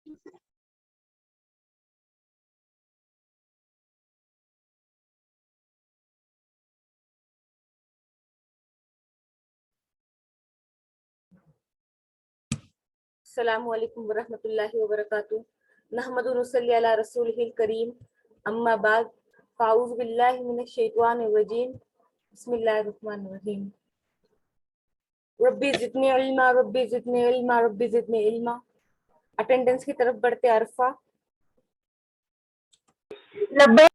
السلام علیکم ورحمۃ اللہ وبرکاتہ. نحمد و نصلی علی رسولہ الکریم. اما بعد فاعوذ باللہ من الشیطان الرجیم. بسم اللہ الرحمن الرحیم. ربی زدنی علما ربی زدنی علما ربی زدنی علما. اٹینڈنس کی طرف بڑھتے. عرفہ, لبیک.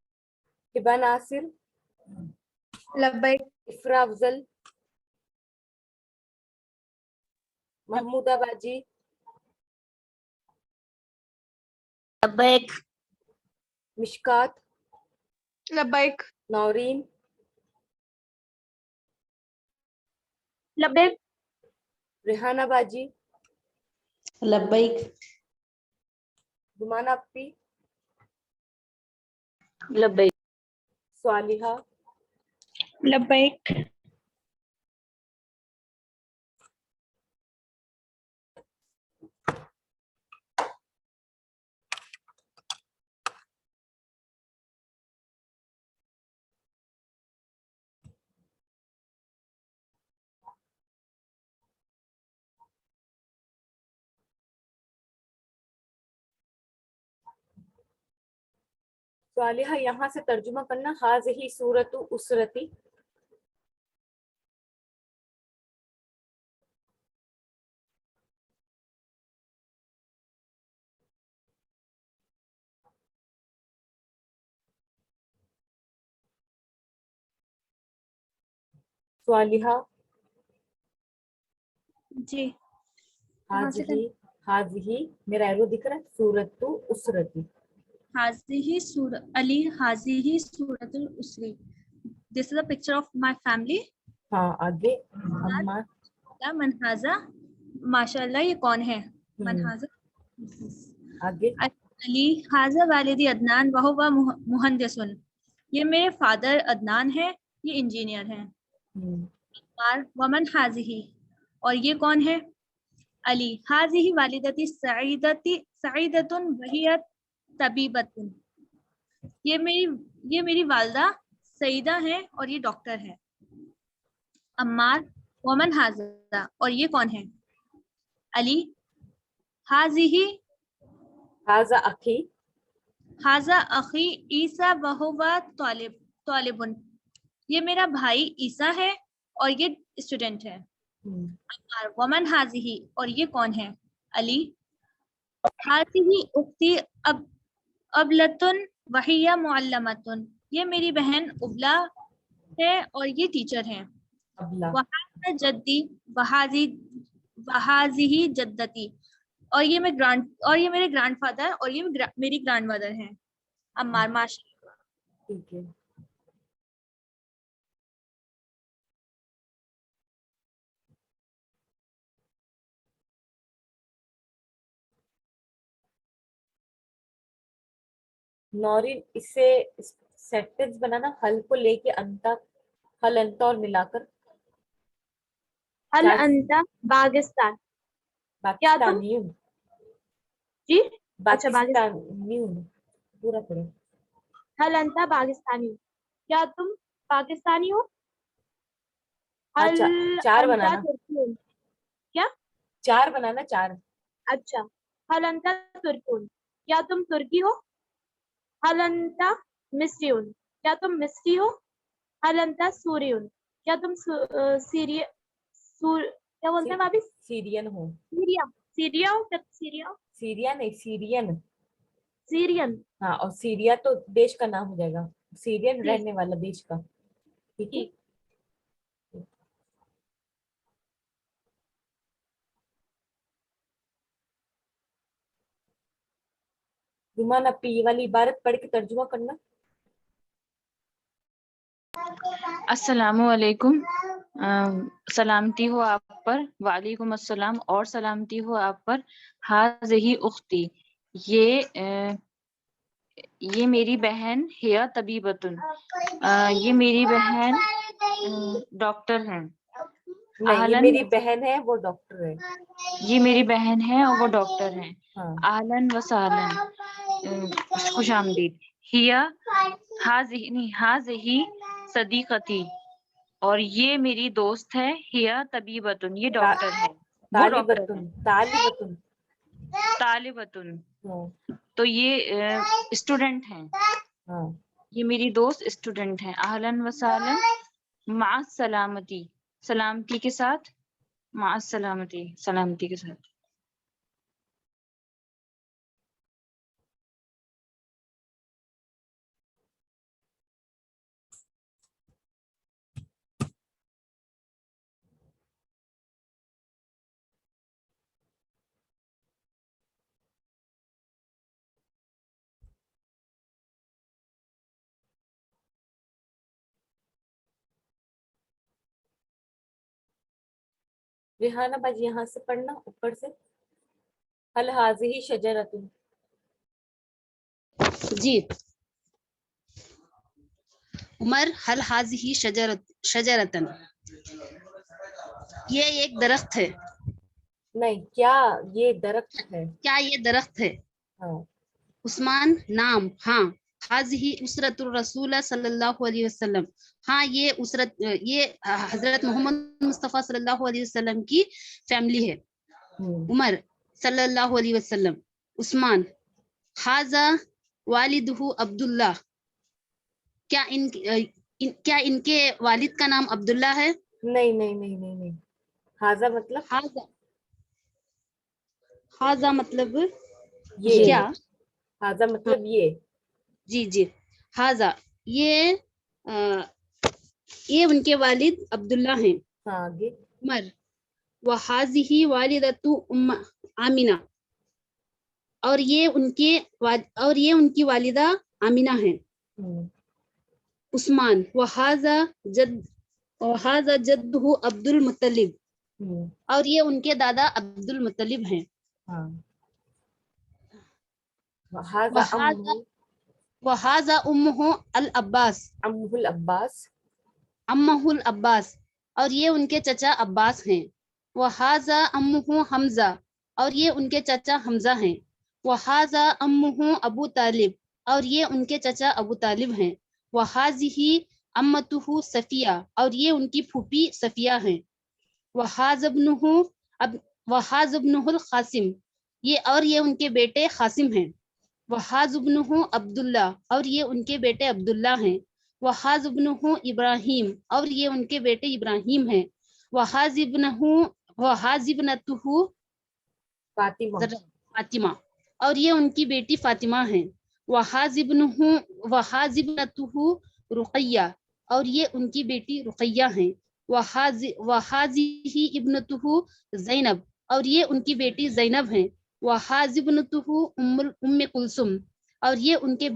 ہبا ناصر, لبیک. افرا افضل, محمودہ باجی, لبیک. مشکات, لبیک. نورین, لبیک. ریحانہ باجی, لبیک. زمانہ اپی, لبیک. صالحہ, لبیک. صالحہ یہاں سے ترجمہ کرنا. ہاذہی صورت اسرتی. صالحہ, جی. ہاذہی میرا ایرو دکھ رہا ہے. صورت اسرتی. حاضی سورت علی حاضی سورت الاسری. This is a picture of my family. ہاں آگے. اما, منحازہ. ماشاء اللہ یہ کون ہے؟ منحازہ. آگے. علی حاضہ والدی عدنان وہو مہندسن. یہ میرے فادر عدنان ہے, یہ انجینئر ہیں. ومن حاضی, اور یہ کون ہے؟ علی حاضی والدتی سعیدتن وہیت طبیبتن. یہ میری والدہ سعیدہ ہیں اور یہ ڈاکٹر ہے. عمار ومن حاضہ, اور یہ کون ہے؟ علی حاضی حاذا اخی, حاضہ اخی عیسیٰ وہو طالبن. یہ میرا بھائی عیسیٰ ہے اور یہ اسٹوڈنٹ ہے. عمار ومن حاضی, اور یہ کون ہے؟ علی حاضی اختی ابلتن وحیہ معلمتن. یہ میری بہن ابلا ہے اور یہ ٹیچر ہیں. وحاذا جدی وحاذی جدتی, اور یہ میرے گرانڈ فادر اور یہ میری گرانڈ مدر ہیں. عمار ماشاء. ٹھیک ہے. نورین, اس سے سینٹنس بنانا. حل کو لے کے انتا, حل انتا اور ملا کر. حل انت پاکستان. پاکستانی ہوں. جی پاکستانی ہوں. پورا پڑھو. حل انت پاکستانی, کیا تم پاکستانی ہو؟ حل چار انت بنانا. ترکی, کیا؟ چار بنانا. چار. اچھا. حل انت ترکون, کیا تم ترکی ہو؟ حل انت مصریون, کیا تم مصری ہو؟ حل انت سوریون, کیا تم کیا بولتے ہیں واپس؟ سیرین ہوں. سیریا ہو. سیریا سیریا نہیں, سیرین. سیرین. ہاں, اور سیریا تو دیش کا نام ہو جائے گا. سیرین رہنے والا دیش کا. ٹھیک ہے. زمان اپی یہ والی عبارت پڑھ کے ترجمہ کرنا. السلام علیکم. سلامتی ہو آپ پر. وعلیکم السلام, اور سلامتی ہو آپ پر. ہاذہی اختی, یہ میری بہن ہیا طبیبتن. یہ میری بہن ڈاکٹر ہیں. نہیں, یہ میری بہن ہے وہ ڈاکٹر ہے. یہ میری بہن ہے اور وہ ڈاکٹر ہیں. ہاں اہلن و سہلن، خوش آمدید. ہیا ہاذہی صدیقتی، اور یہ میری دوست ہے. ہیا طبیبتن، یہ ڈاکٹر ہے، وہ ڈاکٹر ہے. طالبتن. طالبتن، ہاں تو یہ اسٹوڈنٹ ہیں. ہاں یہ میری دوست اسٹوڈنٹ ہیں. اہلن و سہلن مع سلامتی، سلامتی کے ساتھ. مع سلامتی، سلامتی کے ساتھ. ریحانہ باجی یہاں سے پڑھنا اوپر سے. هل هذه شجرۃ. جی. عمر هل هذه شجرتن، یہ ایک درخت ہے. نہیں، کیا یہ درخت ہے. کیا یہ درخت ہے. ہاں عثمان نام ہاں. هذه اسرت الرسول صلی اللہ علیہ وسلم، ہاں یہ اسرت، یہ حضرت محمد مصطفیٰ صلی اللہ علیہ وسلم کی فیملی ہے. عمر صلی اللہ علیہ وسلم. عثمان هذا والدہ عبداللہ، کیا ان کے والد کا نام عبداللہ ہے. نہیں نہیں نہیں نہیں نہیں. ہاضا مطلب ہاضا مطلب یہ. کیا. ہاضا مطلب یہ. جی جی. ہاضا یہ ان کے والد عبداللہ ہیں. ہاں آگے. عمر وحاظہ والدۃ آمینہ، اور یہ ان کی والدہ آمینہ ہیں. عثمان وحاظہ جدہ عبد المطلب، اور یہ ان کے دادا عبد المطلب ہیں. ہاں. وحاظہ امہ العباس، امہ العباس. امہ العباس، اور یہ ان کے چچا عباس ہیں. وحاظہ امہ حمزہ، اور یہ ان کے چچا حمزہ ہیں. وحاظہ امہ ابو طالب، اور یہ ان کے چچا ابو طالب ہیں. وحاظہ امتہ صفیہ، اور یہ ان کی پھوپھی صفیہ ہیں. وحاظ ابنہ القاسم، یہ ان کے بیٹے قاسم ہیں. وحاظ ابنہ عبداللہ، اور یہ ان کے بیٹے عبداللہ ہیں. وحاظ ابنہ ابراہیم، اور یہ ان کے بیٹے ابراہیم ہیں. وحاظ ابنتہ فاطمہ، اور یہ ان کی بیٹی فاطمہ ہیں. وحاظ ابنتہ رقیہ، اور یہ ان کی بیٹی رقیہ ہیں. وحاظہ ابنتہ زینب، اور یہ ان کی بیٹی زینب ہیں. وحاظ ابنتہ ام کلثوم، اور یہ ان کی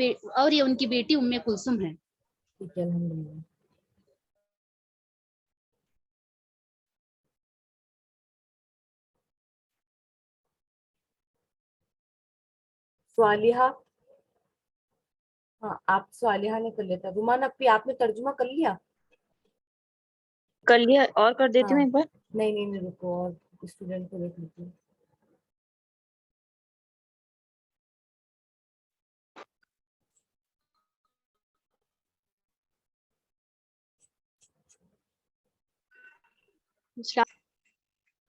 بیٹی ام کلثوم ہے. ٹھیک ہے الحمد للہ. صالحہ. ہاں آپ صالحہ نے کر لیتا. رومان اپی آپ نے ترجمہ کر لیا. کر لیا، اور کر دیتی ہوں ہاں. ایک بار. نہیں نہیں نہیں رکو، اور اسٹوڈنٹ کو دیکھ لیتی ہوں.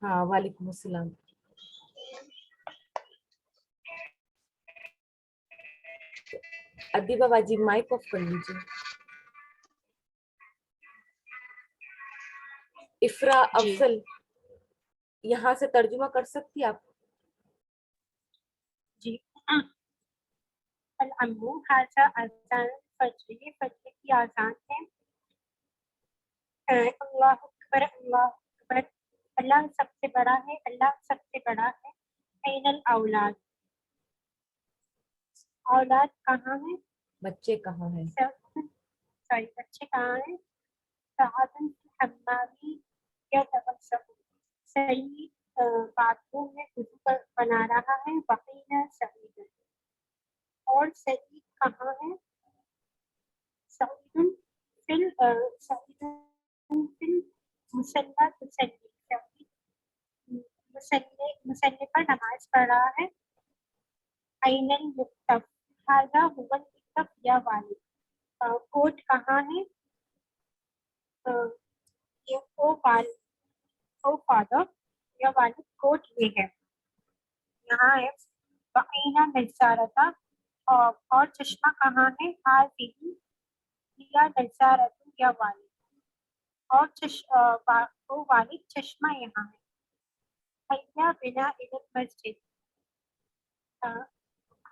ہاں وعلیکم السلام. ادیبہ باجی مائک آف کر لیجیے. افرا افضل یہاں سے ترجمہ کر سکتی آپ. جی. الامر حاضہ اذان فجر، یہ فجر کی اذان ہے. اللہ اکبر اللہ اکبر، اللہ سب سے بڑا ہے، اللہ سب سے بڑا ہے. این الاولاد، اولاد کہاں ہے. بچے کہاں ہیں. بچے کہاں ہیں. سعادن حمامی یا تغسل، صحیح باتھ روم میں وضو بنا رہا ہے. بقینا سعید، اور سعید کہاں ہے. سعید فل مسلح تسلی، مسلح پر نماز پڑھ رہا ہے. अयनल मुक्तफ, हाजा हुवल मुक्तफ या वालिद, कोट कहाँ है, ये ओ फादर या वालिद, कोट ये है, यहाँ है बकीना नज़ारता, और चश्मा कहाँ है, हाज़िही या नज़ारतु या वालिद, और ओ वालिद चश्मा यहाँ है। हैया बिना इलल मस्जिद,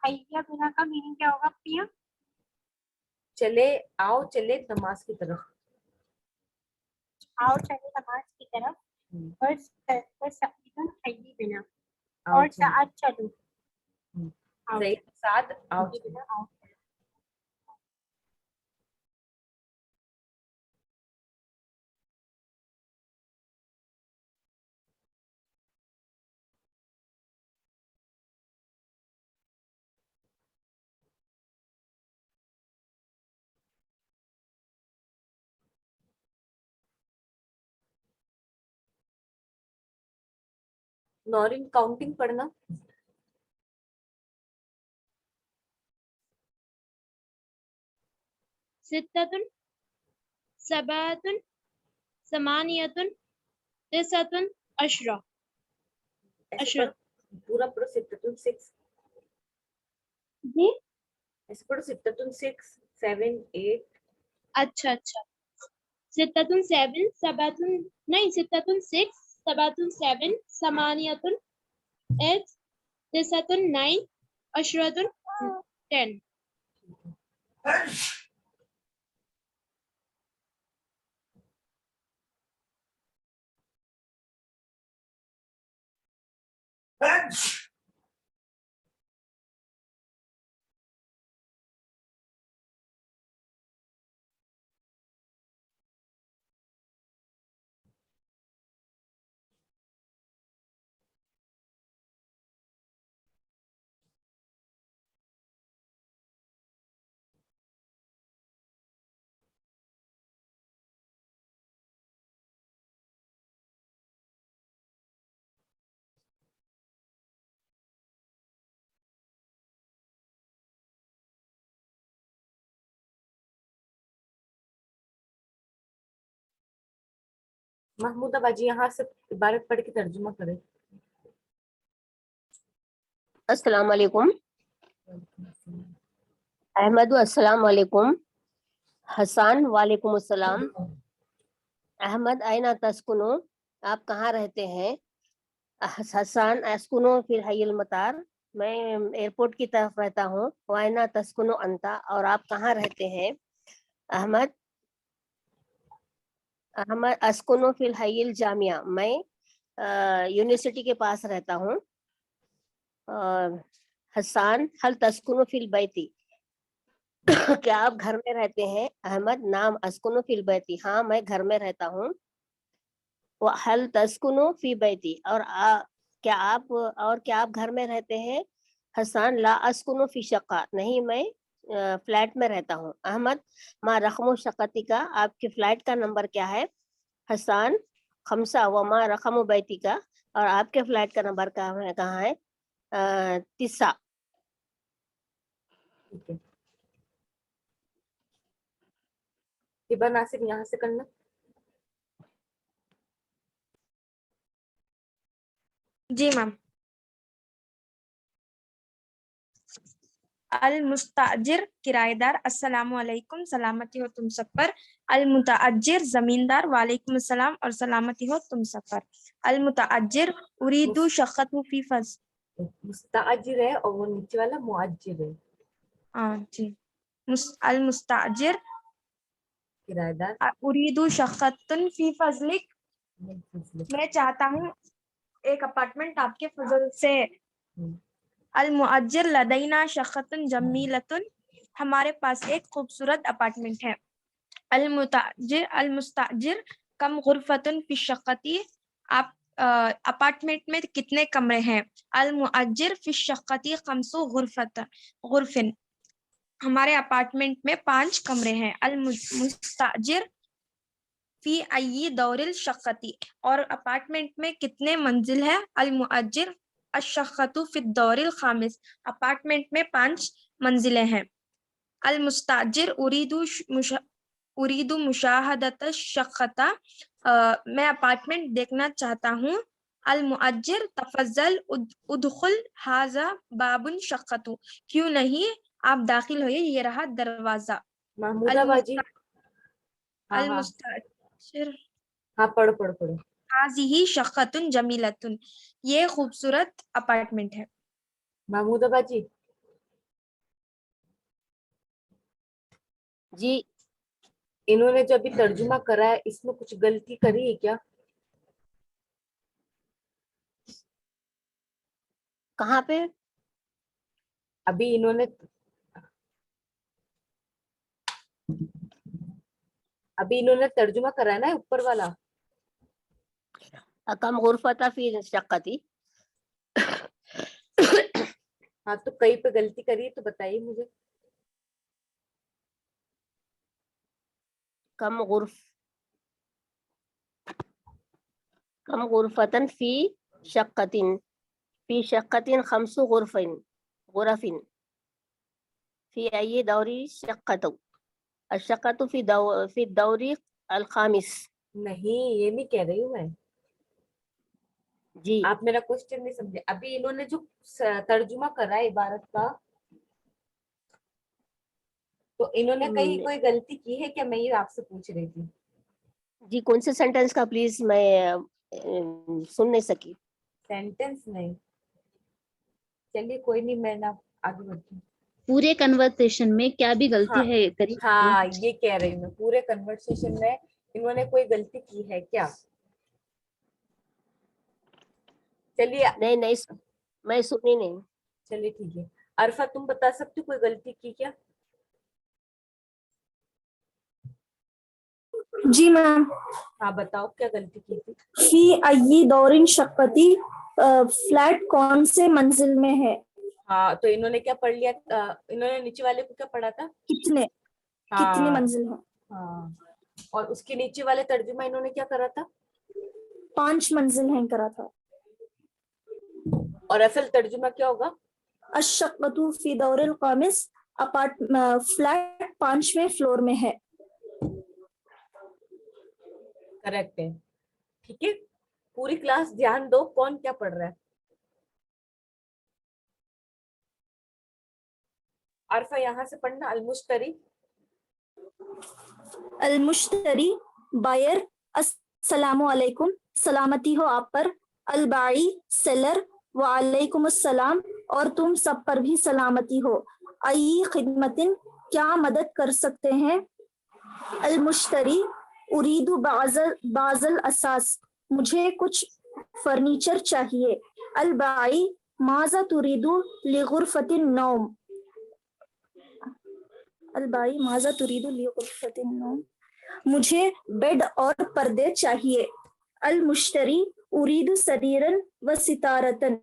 हैया बिना का मीनिंग क्या होगा प्रिया? चले आओ चले नमाज की तरफ। आओ चले नमाज की तरफ, और सईदुन हैया बिना, आओ और चले। साथ चलो, आओ सही साथ आओ हैया चले। बिना आओ। नौरीन काउंटिंग पढ़ना। सित्ततुन, सबातुन, समानियतुन, तिसअतुन, अशरा। ऐसे अशरा। पढ़ो, पूरा पढ़ो सित्ततुन 6, जी ऐसे पढ़ो सित्ततुन 6 7 8। अच्छा अच्छा। सित्ततुन 7, सबातुन नहीं, सित्ततुन 6, सबातुन 7, समानियतुन 8, तिसअतुन 9, अशरतुन 10। महमूदा बाजी यहाँ से इबारत पढ़ के तर्जुमा करें। अस्सलाम वालेकुम। अहमद अस्सलाम वालेकुम। हसन वालेकुम अस्सलाम। अहमद आइना तस्कुनो, आप कहाँ रहते हैं? हसन अस्कुनो फिर हय्युल मतार, मैं एयरपोर्ट की तरफ रहता हूँ। वाइना तस्कुनो अंता, और आप कहाँ रहते हैं? अहमद अस्कुनो फिल हय्युल जामिया, मैं यूनिवर्सिटी के पास रहता हूँ। हसन हल तस्कुनो फिल बैती, क्या आप घर में रहते हैं? अहमद नाम अस्कुनो फिल बैती, हाँ मैं घर में रहता हूँ। हल तस्कुनो फी बैती, और क्या आप घर में रहते हैं? हसन ला अस्कुनो फी शक्का, नहीं मैं फ्लैट में रहता हूँ। अहमद मा रकमो शक्कती का, आपके फ्लैट का नंबर क्या है? हसन खमसा व मा रकमो बैती का, और आपके फ्लैट का नंबर कहाँ है? 3। ठीक है, हिबा नासिर यहाँ से करना। जी मैम। अल मुस्ताजिर किराएदार, अस्सलामु अलैकुम, सलामती हो तुम सब पर। अल मुताअज्जिर जमींदार, वालेकुम अस्सलाम और सलामती हो तुम सब पर। अल मुताअज्जिर उरीदु शक़्क़तु फी फज, मुस्ताजिर है और वो नीचे वाला मुअज्जिर है। जी। अल मुस्ताजिर किराएदार उरीदु शक़्क़तुन फी फजलिक, मैं चाहता हूँ एक अपार्टमेंट आपके फजल से। अल मुअज्जिर लदैना शक़्क़तुन जमीलतुन, हमारे पास एक खूबसूरत अपार्टमेंट है। अल मुस्ताजिर कम गुरफतुन फी शक़्क़ती, आप अपार्टमेंट में कितने कमरे हैं? अल मुअज्जिर फी शक़्क़ती खमसु गुरफिन, हमारे अपार्टमेंट में 5 कमरे हैं। अल मुस्ताजिर फी अय्यी दौरिल शक़्क़ती, और अपार्टमेंट में कितने मंजिल है? अल मुअज्जिर अश्शक़्क़तु फ़ी दौरिल ख़ामिस, अपार्टमेंट में 5 मंजिलें हैं। अल मुस्ताजिर उरीदु मुशाहदत शक़्क़ता, मैं अपार्टमेंट देखना चाहता हूँ। अल मुअज्जिर तफज़्ज़ल उदखुल हाज़ा बाबुन शक़्क़तु, क्यों नहीं आप दाखिल होइए, ये रहा दरवाजा। महमूदा बाजी। हाँ अल हाँ मुस्ताजिर हाँ, पढ़ो। हाज़िही शक़्क़तुन जमीलतुन, ये खूबसूरत अपार्टमेंट है। महमूदा बाजी। जी इन्होंने जो अभी तर्जुमा करा है, इसमें कुछ गलती करी है क्या? कहाँ पे? अभी इन्होंने तर्जुमा करा है ना ऊपर वाला। कम गुरफता फी शक्कती। हाँ, तो कहीं पे गलती करी है तो बताइए मुझे। कम गुरफतन फी शक्कतिन खमसु गुरफिन फी अय्यि दौरी शक्कतु अशक्कतु फी दौरी अल खामिस। नहीं, ये नहीं कह रही हूँ मैं। जी आप मेरा क्वेश्चन नहीं समझे। अभी इन्होंने जो तर्जुमा करा है इबारत का, तो इन्होंने कहीं कोई गलती की है क्या? मैं ये आपसे पूछ रही थी। जी कौन से सेंटेंस का प्लीज, मैं सुन नहीं सकी। सेंटेंस नहीं, चलिए कोई नहीं, मैं ना आगे बढ़ती हूँ। पूरे कन्वर्सेशन में क्या भी गलती हाँ है करी? हाँ, ये कह रही हूँ मैं, पूरे कन्वर्सेशन में इन्होंने कोई गलती की है क्या? चलिए नहीं मैं सुनी नहीं। चलिए ठीक है। अरफा, तुम बता सकते हो कोई गलती की क्या? जी मैम। हाँ बताओ, क्या गलती की थी? फी अय्यी दौरिन शक्कती, फ्लैट कौन से मंजिल में है? हाँ, तो इन्होंने क्या पढ़ लिया? इन्होंने नीचे वाले को क्या पढ़ा था? कितने हाँ मंजिल है? हाँ, और उसके नीचे वाले तर्जुमा इन्होंने क्या करा था? 5 मंजिल है करा था। और असल तर्जुमा क्या होगा? अश्शक़्क़तु फी दौरिल ख़ामिस, फ्लैट 5वें फ्लोर में है। करेक्ट है। ठीक है, पूरी क्लास ध्यान दो, कौन क्या पढ़ रहा है। अरफा यहाँ से पढ़ना। अलमुश्तरी। अलमुश्तरी बायर, अस्सलामु अलैकुम, सलामती हो आप पर। अलबाई सेलर, वालेकुम अस्सलाम, और तुम सब पर भी सलामती हो। अई खिदमतिन, क्या मदद कर सकते हैं? अलमुश्तरी उरीदु बाज़ल असास, मुझे कुछ फर्नीचर चाहिए। अलबाई माज़ा तुरीदु लिगुरफतिन नौम, अलबाई माज़ा तुरीदु लिगुरफतिन नौम, मुझे बेड और पर्दे चाहिए। अल मुश्तरी उरीदु सरीरन व सितारतन,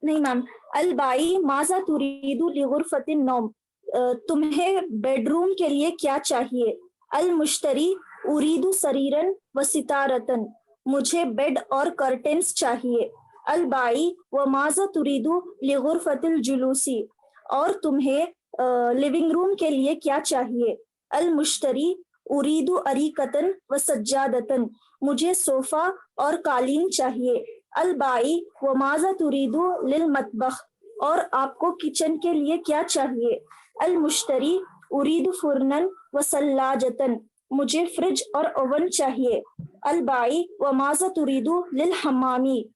नहीं मैम। अल बाई माज़ा तुरीदु लिगुरफतिन नौम, तुम्हें बेडरूम के लिए क्या चाहिए? अल मुश्तरी उरीदु सरीरन व सितारतन, मुझे बेड और कर्टेन्स चाहिए। अल बाई व माज़ा तुरीदु लिगुरफतिल जुलूसी, और तुम्हें लिविंग रूम के लिए क्या चाहिए? अल मुश्तरी उरीदु अरीकतन व सज्जादतन, मुझे सोफा और कालीन चाहिए। अल बाई व माज़ा तुरीदु लिल मतबख, और आपको किचन के लिए क्या चाहिए? अल मुश्तरी उरीदु फुरनन व सल्लाजतन, मुझे फ्रिज और ओवन चाहिए। अल बाई व माज़ा तुरीदु लिल हमामी,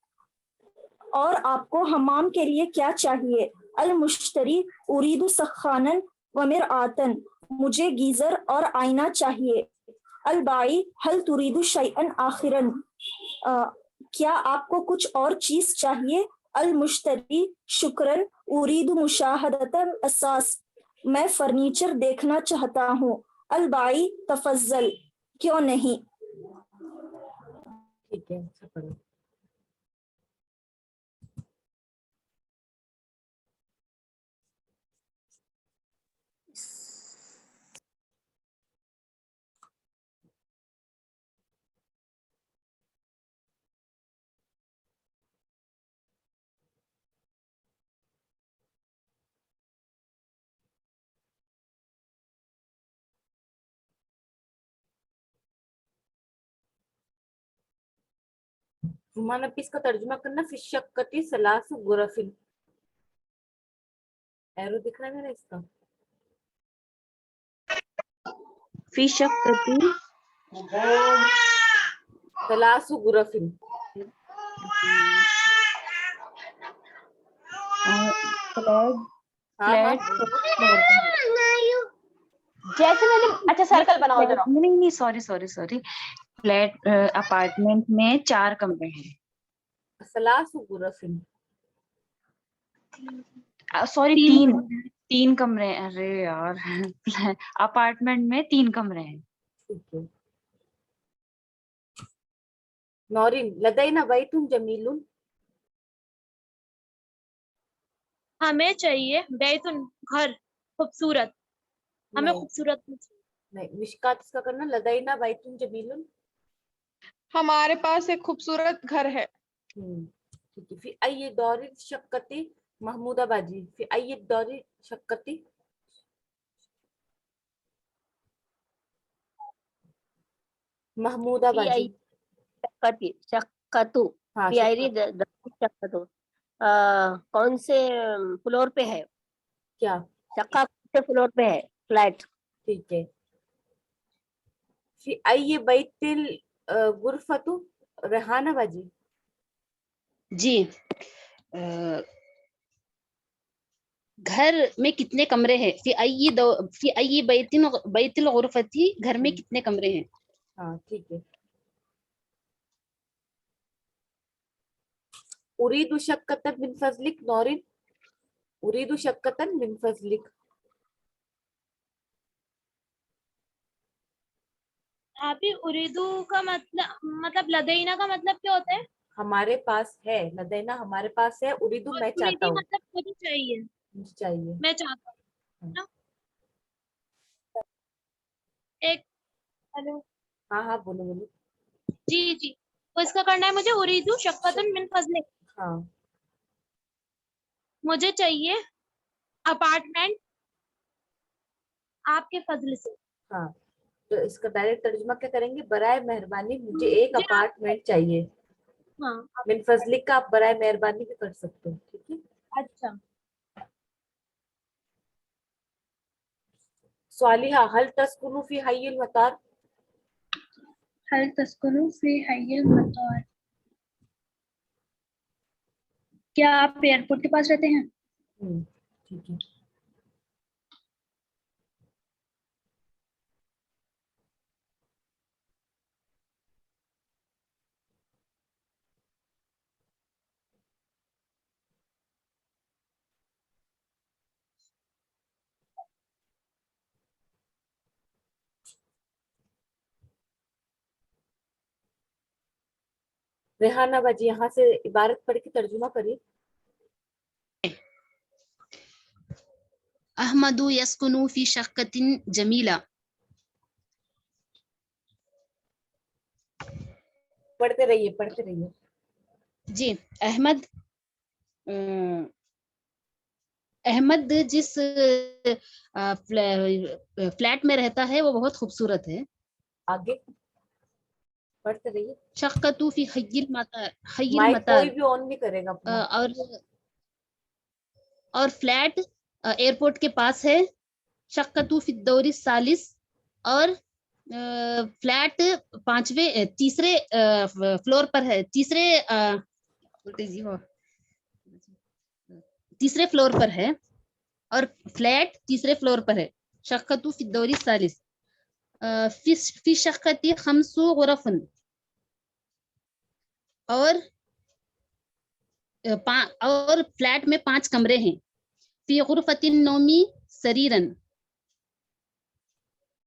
और आपको हमाम के लिए क्या चाहिए? अल मुश्तरी उरीदु सखानन व मिरआतन, मुझे गीजर और आईना चाहिए। अल बाई हल तुरीदु शैअन आखिरन, क्या आपको कुछ और चीज चाहिए? अल मुश्तरी शुक्रन उरीदु मुशाहदतन असास, मैं फर्नीचर देखना चाहता हूँ। अल बाई तफज्जल, क्यों नहीं। ठीक है, अच्छा पढ़ो। नुमान अब इसका तर्जुमा करना फिश शक्कती सलासु गुरफिन। एरो दिख रहा है मेरा इसका? फी शक्कती सलासु गुरफिन। फ्लैट जैसे मैंने, अच्छा सर्कल बनाओ जरा। नहीं सॉरी फ्लैट अपार्टमेंट में 4 कमरे हैं। सलासु गुरफिन। सॉरी 3 कमरे हैं। अरे यार अपार्टमेंट में 3 कमरे हैं। ठीक है। नौरीन लदैना बैतुन जमीलुन। हमें चाहिए बैतुन घर खूबसूरत, हमें नहीं, खूबसूरत नहीं मिशकात इसका करना लदैना बैतुन जमीलुन। हमारे पास एक खूबसूरत घर है। ठीक है। फिर अय दौरी शक्कती महमूदाबाजी। फिर अय दौरी शक्कती महमूदाबाजी। शक्कती शक्कतु हाँ प्यारी शक्कतु कौन से फ्लोर पे है? क्या? शक्का कौन से फ्लोर पे है? फ्लैट। ठीक है। फिर अय बैतिल गुरफतु रेहाना बाजी। जी, घर में कितने कमरे हैं? फी अय्यी बैतिल गुरफती, घर में कितने कमरे हैं? हाँ ठीक है। उरीदु शक्कतन मिन फजलिक नौरिन। उरीदु शक्कतन मिन फजलिक। आप ही उरीदू का मतलब लदैना का मतलब क्या होता है? हमारे पास है। लदैना हमारे पास है। उरीदु और मैं चाहता उरीदी हूँ, मतलब मुझे चाहिए, मुझे चाहिए। मैं चाहता हूँ ना। एक हेलो, हाँ हाँ बोलो बोलो। जी तो इसका करना है मुझे उरीदू शक्कतुन मिन फजलिक, हाँ मुझे चाहिए अपार्टमेंट आपके फजल से। हाँ, तो इसका डायरेक्ट तर्जुमा क्या करेंगे? बराए मेहरबानी मुझे एक मुझे आप, अपार्टमेंट चाहिए। हाँ मिन फजलिक का आप बराए मेहरबानी भी कर सकते हो। ठीक है। अच्छा। स्वालिहा हल तस्कुनु फी हय्यिल मतार। हल तस्कुनु फी हय्यिल मतार, क्या आप एयरपोर्ट के पास रहते हैं? ठीक है। रेहाना बाजी यहाँ से इबारत पढ़ के तर्जुमा करिए। अहमदु यस्कुनु फी शक्कतिन जमीला। पढ़ते रहिए पढ़ते रहिए। जी, अहमद जिस फ्लैट में रहता है वो बहुत खूबसूरत है। आगे पढ़ते रहिए। शक्कतु फी हय्यिल माइक मतार, कोई भी ऑन नहीं करेगा अपना। और फ्लैट एयरपोर्ट के पास है। शक्कतु फी दौरी सालिस, और फ्लैट तीसरे फ्लोर पर है। तीसरे फ्लोर पर है, और फ्लैट तीसरे फ्लोर पर है। शक्कतु फी दौरी सालिस फी शक्कती खम्सु गुरफन, और फ्लैट में 5 कमरे हैं। फी गुरफतिन नौमी सरीरन,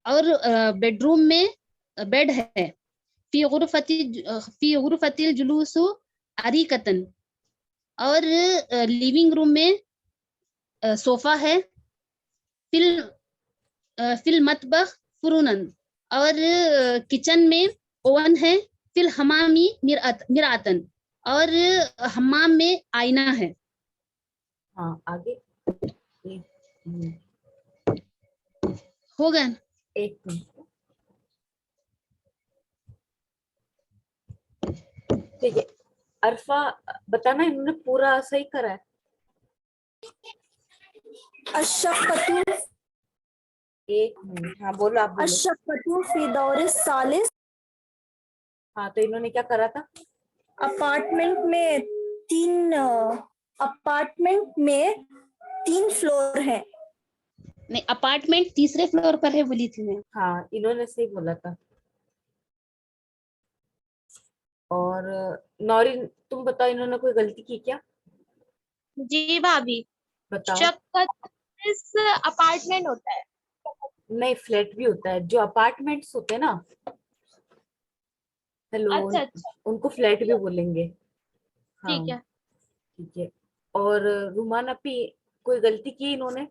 और बेडरूम में बेड है। फी गुरफतिल जुलूसु अरीकतन, और लिविंग रूम में सोफा है। फिल मतबख फुरुनन, और किचन में ओवन है। फिल हमामी मिरातन, और हमाम में आईना है। हाँ आगे। हो गया? एक मिनट। ठीक है। عرفہ بتانا انہوں نے پورا صحیح کرا ہے. الشفقۃ ایک منٹ, ہاں بولو, آپ بولو. الشفقۃ فی دور الثالث. ہاں تو انہوں نے کیا کرا تھا؟ اپارٹمنٹ میں 3 فلور ہیں. نہیں, اپارٹمنٹ تیسرے فلور پر ہے بولی تھی میں. ہاں انہوں نے صحیح بولا تھا. اور نورین تم بتاؤ, انہوں نے کوئی غلطی کی کیا؟ جی بھابھی, بتاؤ. شقت اپارٹمنٹ ہوتا ہے. نہیں, فلیٹ بھی ہوتا ہے. جو اپارٹمنٹس ہوتے ہیں نا, ہیلو, اچھا اچھا, ان کو فلیٹ بھی بولیں گے. ہاں ٹھیک ہے. ٹھیک ہے. اور رومان اپی کوئی غلطی کی انہوں نے؟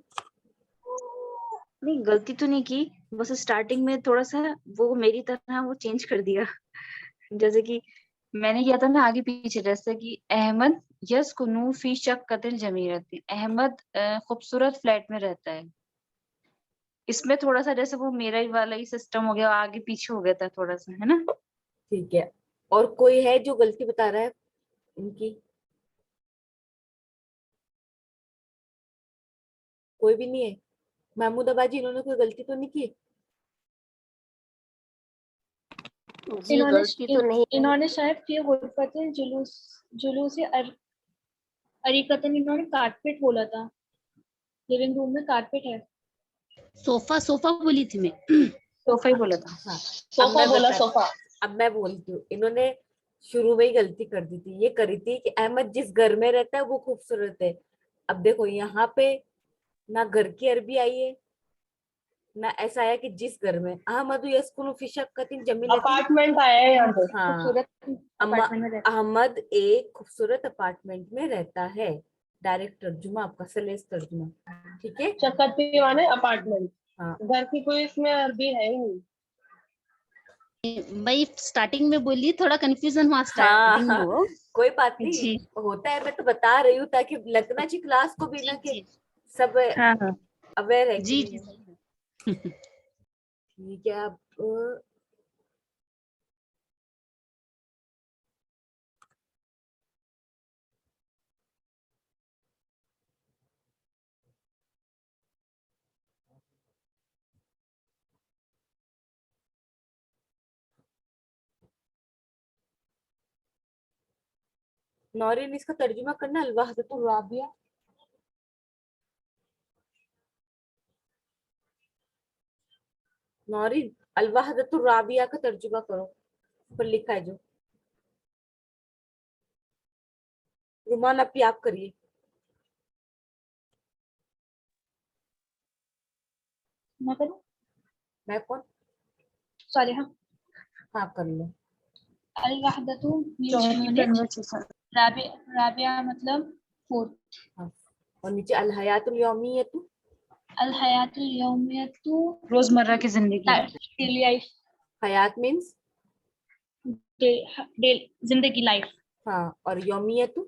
نہیں غلطی تو نہیں کی, بس اسٹارٹنگ میں تھوڑا سا وہ میری طرح وہ چینج کر دیا. جیسے کہ میں نے کیا تھا نا آگے پیچھے, جیسے کہ احمد یسکنو فی شقۃ الجمیرۃ, احمد خوبصورت فلیٹ میں رہتا ہے. اس میں تھوڑا سا جیسے وہ میرا ہی والا ہی سسٹم ہو گیا, آگے پیچھے ہو گیا تھا تھوڑا سا, ہے نا. ٹھیک ہے. اور کوئی ہے جو غلطی بتا رہا ہے ان کی؟ کوئی بھی نہیں ہے. محمود اباجی انہوں نے کوئی غلطی تو نہیں کی؟ جی غلطی تو نہیں ہے. انہوں نے شاید فی غرفت جلوس اریکتن, انہوں نے کارپیٹ بولا تھا. لیونگ روم میں کارپیٹ ہے. صوفہ بولی تھی میں. صوفہ ہی بولا تھا. ہاں, صوفہ بولا, صوفہ. اب میں بولتی ہوں. انہوں نے شروع میں ہی غلطی کر دی تھی, یہ کری تھی کہ احمد جس گھر میں رہتا ہے وہ خوبصورت ہے. اب دیکھو یہاں پہ نہ گھر کی عربی آئی ہے, نہ ایسا ہے کہ جس گھر میں. احمد یسکنو فی شقۃ جمیلۃ, اپارٹمنٹ آیا ہے یہاں پہ. ہاں, خوبصورت اپارٹمنٹ میں رہتا ہے. احمد ایک خوبصورت اپارٹمنٹ میں رہتا ہے. ڈائریکٹ ترجمہ آپ کا, سلیس ترجمہ. ٹھیک ہے. شقت بھی مانے اپارٹمنٹ. ہاں گھر کی کوئی اس میں عربی ہے ہی نہیں. بھائی اسٹارٹنگ میں بولی, تھوڑا کنفیوژن ہوا اسٹارٹنگ میں. ہاں وہ کوئی بات نہیں, جی ہوتا ہے. میں تو بتا رہی ہوں تاکہ لگنا چاہیے کلاس کو بھی نا کہ جی سب ہاں ہاں اویئر ہے کہ جی نہیں ہے. جی. ٹھیک ہے. اب نورین اس کا ترجمہ کرنا, الوحدۃ الرابعہ. نورین الوحدۃ الرابعہ کا ترجمہ کرو, پر لکھا ہے جو. رومان اپی آپ کریے. میں کروں؟ میں کون؟ سوری, ہاں. ہاں کر لو. الوحدۃ یونٹ, رابعہ مطلب 4. ہاں. اور نیچے الحیات الیومیۃ, الحیات الیومیۃ, روزمرہ کی زندگی. ڈیلی لائف, حیات مینس زندگی, لائف. ہاں, اور یومیت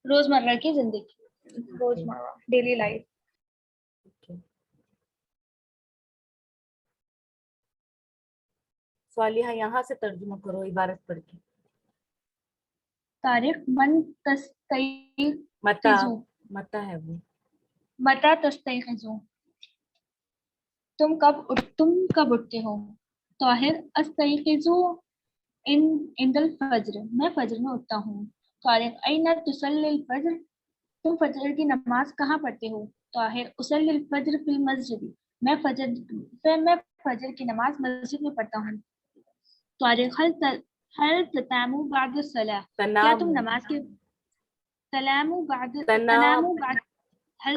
روزمرہ کی زندگی, روزمرہ, ڈیلی لائف. صالحہ یہاں سے ترجمہ کرو عبارت پڑھ کے. تاریخ من تستيقظ, متا ہے وہ. متى تستيقظ, تم کب اٹھتے ہو. طاہر استيقظ عند الفجر, میں فجر میں اٹھتا ہوں. طارق أين تصلي الفجر, تم فجر کی نماز کہاں پڑھتے ہو. طاہر أصلي الفجر في المسجد, میں فجر کی نماز مسجد میں پڑھتا ہوں. طارق هل تنام بعد الصلاة, کیا تم نماز کے هل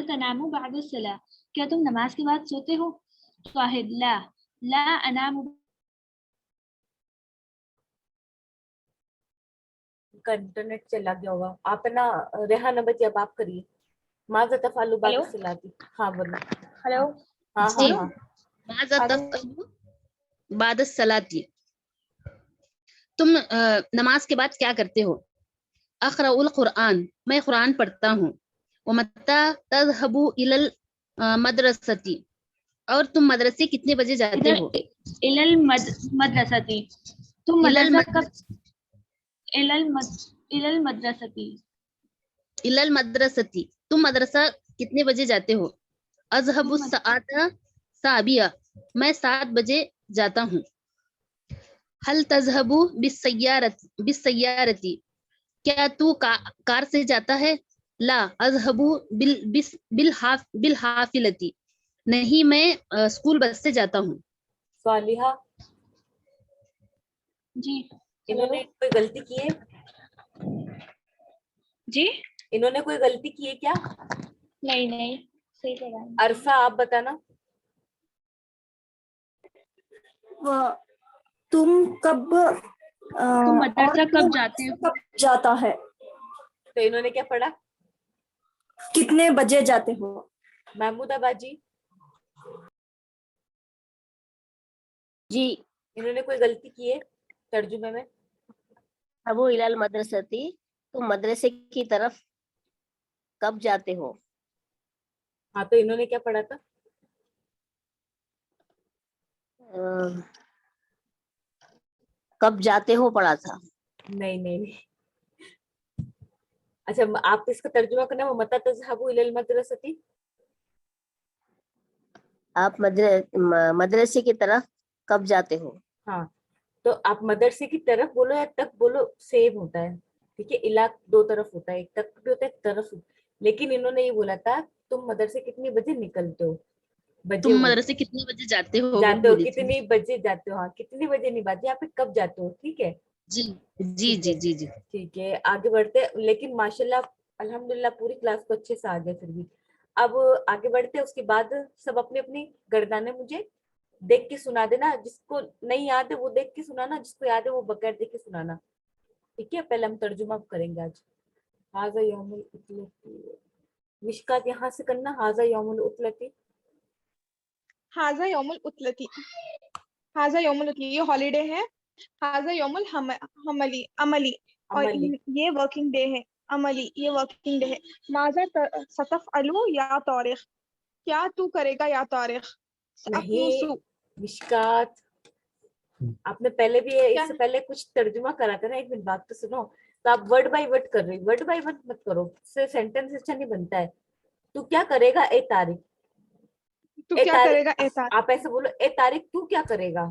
تنام بعد الصلاة, کیا تم نماز کے بعد سوتے ہو. طاہر لا انام. کا انٹرنیٹ چلا گیا ہوگا. آپ نا ریحانہ بچی, اب آپ کریے. ماذا تفعلوا بعد الصلاة. ہاں بولو. ہلو, ہاں جی, ہاں ہاں. ماذا تفعلوا بعد الصلاة, تم نماز کے بعد کیا کرتے ہو. اقرأ القرآن, میں قرآن پڑھتا ہوں. ومتى تذهب إلى المدرسة, اور تم مدرسے کتنے بجے جاتے ہو. إلى المدرسة, تم مدرسہ کب. इलल मदरसती। इलल मदरसती, तुम मदरसा कितने बजे जाते हो? अज़हबु सआता साबिया, मैं 7 बजे जाता हूँ। हल तज़हबु बिस्सय्यारती, क्या तू कार से जाता है? ला अज़हबु बिलहाफिलती, नहीं मैं स्कूल बस से जाता हूँ। सालिहा, जी इन्होंने कोई गलती की है? जी इन्होंने कोई गलती की है क्या? नहीं नहीं सही लगा। अरफा आप बताना। तुम कब तुम मदरसा और कब तू जाते हो? कब जाता है? तो इन्होंने क्या पढ़ा? कितने बजे जाते हो? महमूदा बाजी, जी, इन्होंने कोई गलती की है तर्जुमे में? अबू इलाल मदरसती, तुम मदरसे की तरफ कब जाते हो? हाँ, तो इन्होंने क्या पढ़ा था? कब जाते हो पढ़ा था। नहीं नहीं नहीं। अच्छा, आप इसका तर्जुमा करना, वो मता तज़हबु इलल मदरसती। आप मदरसे की तरफ कब जाते हो? हाँ, तो आप मदरसे की तरफ बोलो या तक बोलो, सेम होता है। ठीक है, इला 2 तरफ होता है, एक तक भी होता है, एक तरफ। लेकिन इन्होंने ये बोला था तुम मदरसे कितने बजे निकलते हो, बजे तुम मदरसे कितने बजे जाते हो, वो जाते हो, बोली थी। कितनी बजे जाते हो। हाँ, कितनी बजे नहीं बात, यहाँ पे कब जाते हो। ठीक है, जी जी ठीक जी है, जी जी। ठीक है, आगे बढ़ते। लेकिन माशाल्लाह अल्हम्दुलिल्लाह पूरी क्लास को अच्छे से आ गया फिर भी। अब आगे बढ़ते, उसके बाद सब अपनी अपनी गर्दाने मुझे देख के सुना देना। जिसको नहीं याद है वो देख के सुनाना, जिसको याद है वो बगैर देख के सुनाना। ठीक है, पहले हम तर्जुमा करेंगे आज। हाजा यौमुल उतलती, मिशकात यहाँ से करना। हाजा यौमुल उतलती, हाजा यौमुल उतलती, हाजा यौमुल उतलती ये हॉलीडे है। हाजा यौमुल हमली अमली, और अमली, ये वर्किंग डे है। अमली ये वर्किंग डे है। माजा सतफ अलू या तारिख, क्या तू करेगा या तारिख? नहीं मिशकात, आपने पहले भी क्या इससे पहले कुछ तर्जुमा करा था ना। एक मिनट बात तो सुनो। तो आप वर्ड बाय वर्ड कर रही, वर्ड बाय वर्ड मत करो, उससे सेंटेंस अच्छा नहीं बनता है। तू क्या करेगा ए तारिक, तू ए क्या तारिक, करेगा ए तारिख? आप ऐसे बोलो, ए तारिक तू क्या करेगा,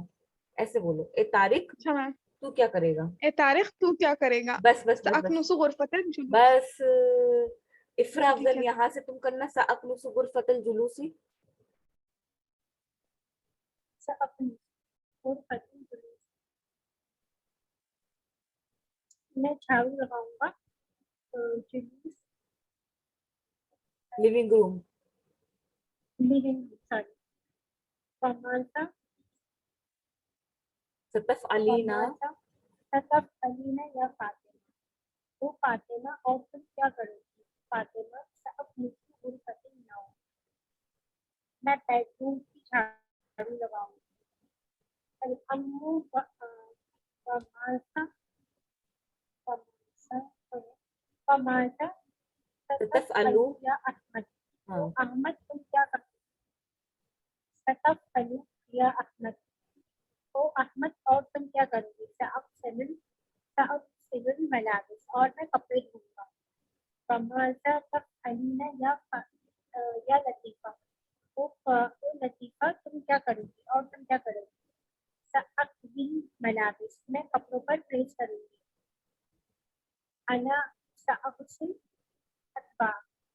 ऐसे बोलो, ए तारिक अच्छा मैम, तू क्या करेगा। ए तारिख तू क्या करेगा? बस बस बस बस सअकनुसु गुरफतल जुलूस। बस। इफ्रा ठीक अफजल है। यहाँ से तुम करना। सअकनुसु गुरफतल जुलूसी, सअकनुसु गुरफतल जुलूस, मैं झाड़ू लगाऊंगा जुलूस, लिविंग रूम। लिविंग, सॉरी, फमासा सतफ अलीना, फमासा सतफ अलीना या फातिमा, वो फातिमा और तुम क्या करोगी? फातिमा सअकनुसु गुरफतल नौम, मैं बेडरूम की झाड़ू लगाऊंगी। अल-अम्मू फमासा फमासा फमासा सतफ अलू, या अहमद, हाँ, अहमद तुम क्या करते? सतफ अलू या अहमद, ओ अहमद और तुम क्या करोगे? सअग़सिलुल मलाबिस, और मैं कपड़े धोऊंगा। फमाज़ा तफ़अलीना या लतीफ़ा, ओ लतीफ़ा तुम क्या करोगी और तुम क्या करोगी? सअक़ज़िल मलाबिस, मैं कपड़ों पर प्रेस करूंगी। अना सअग़सिल अतबा,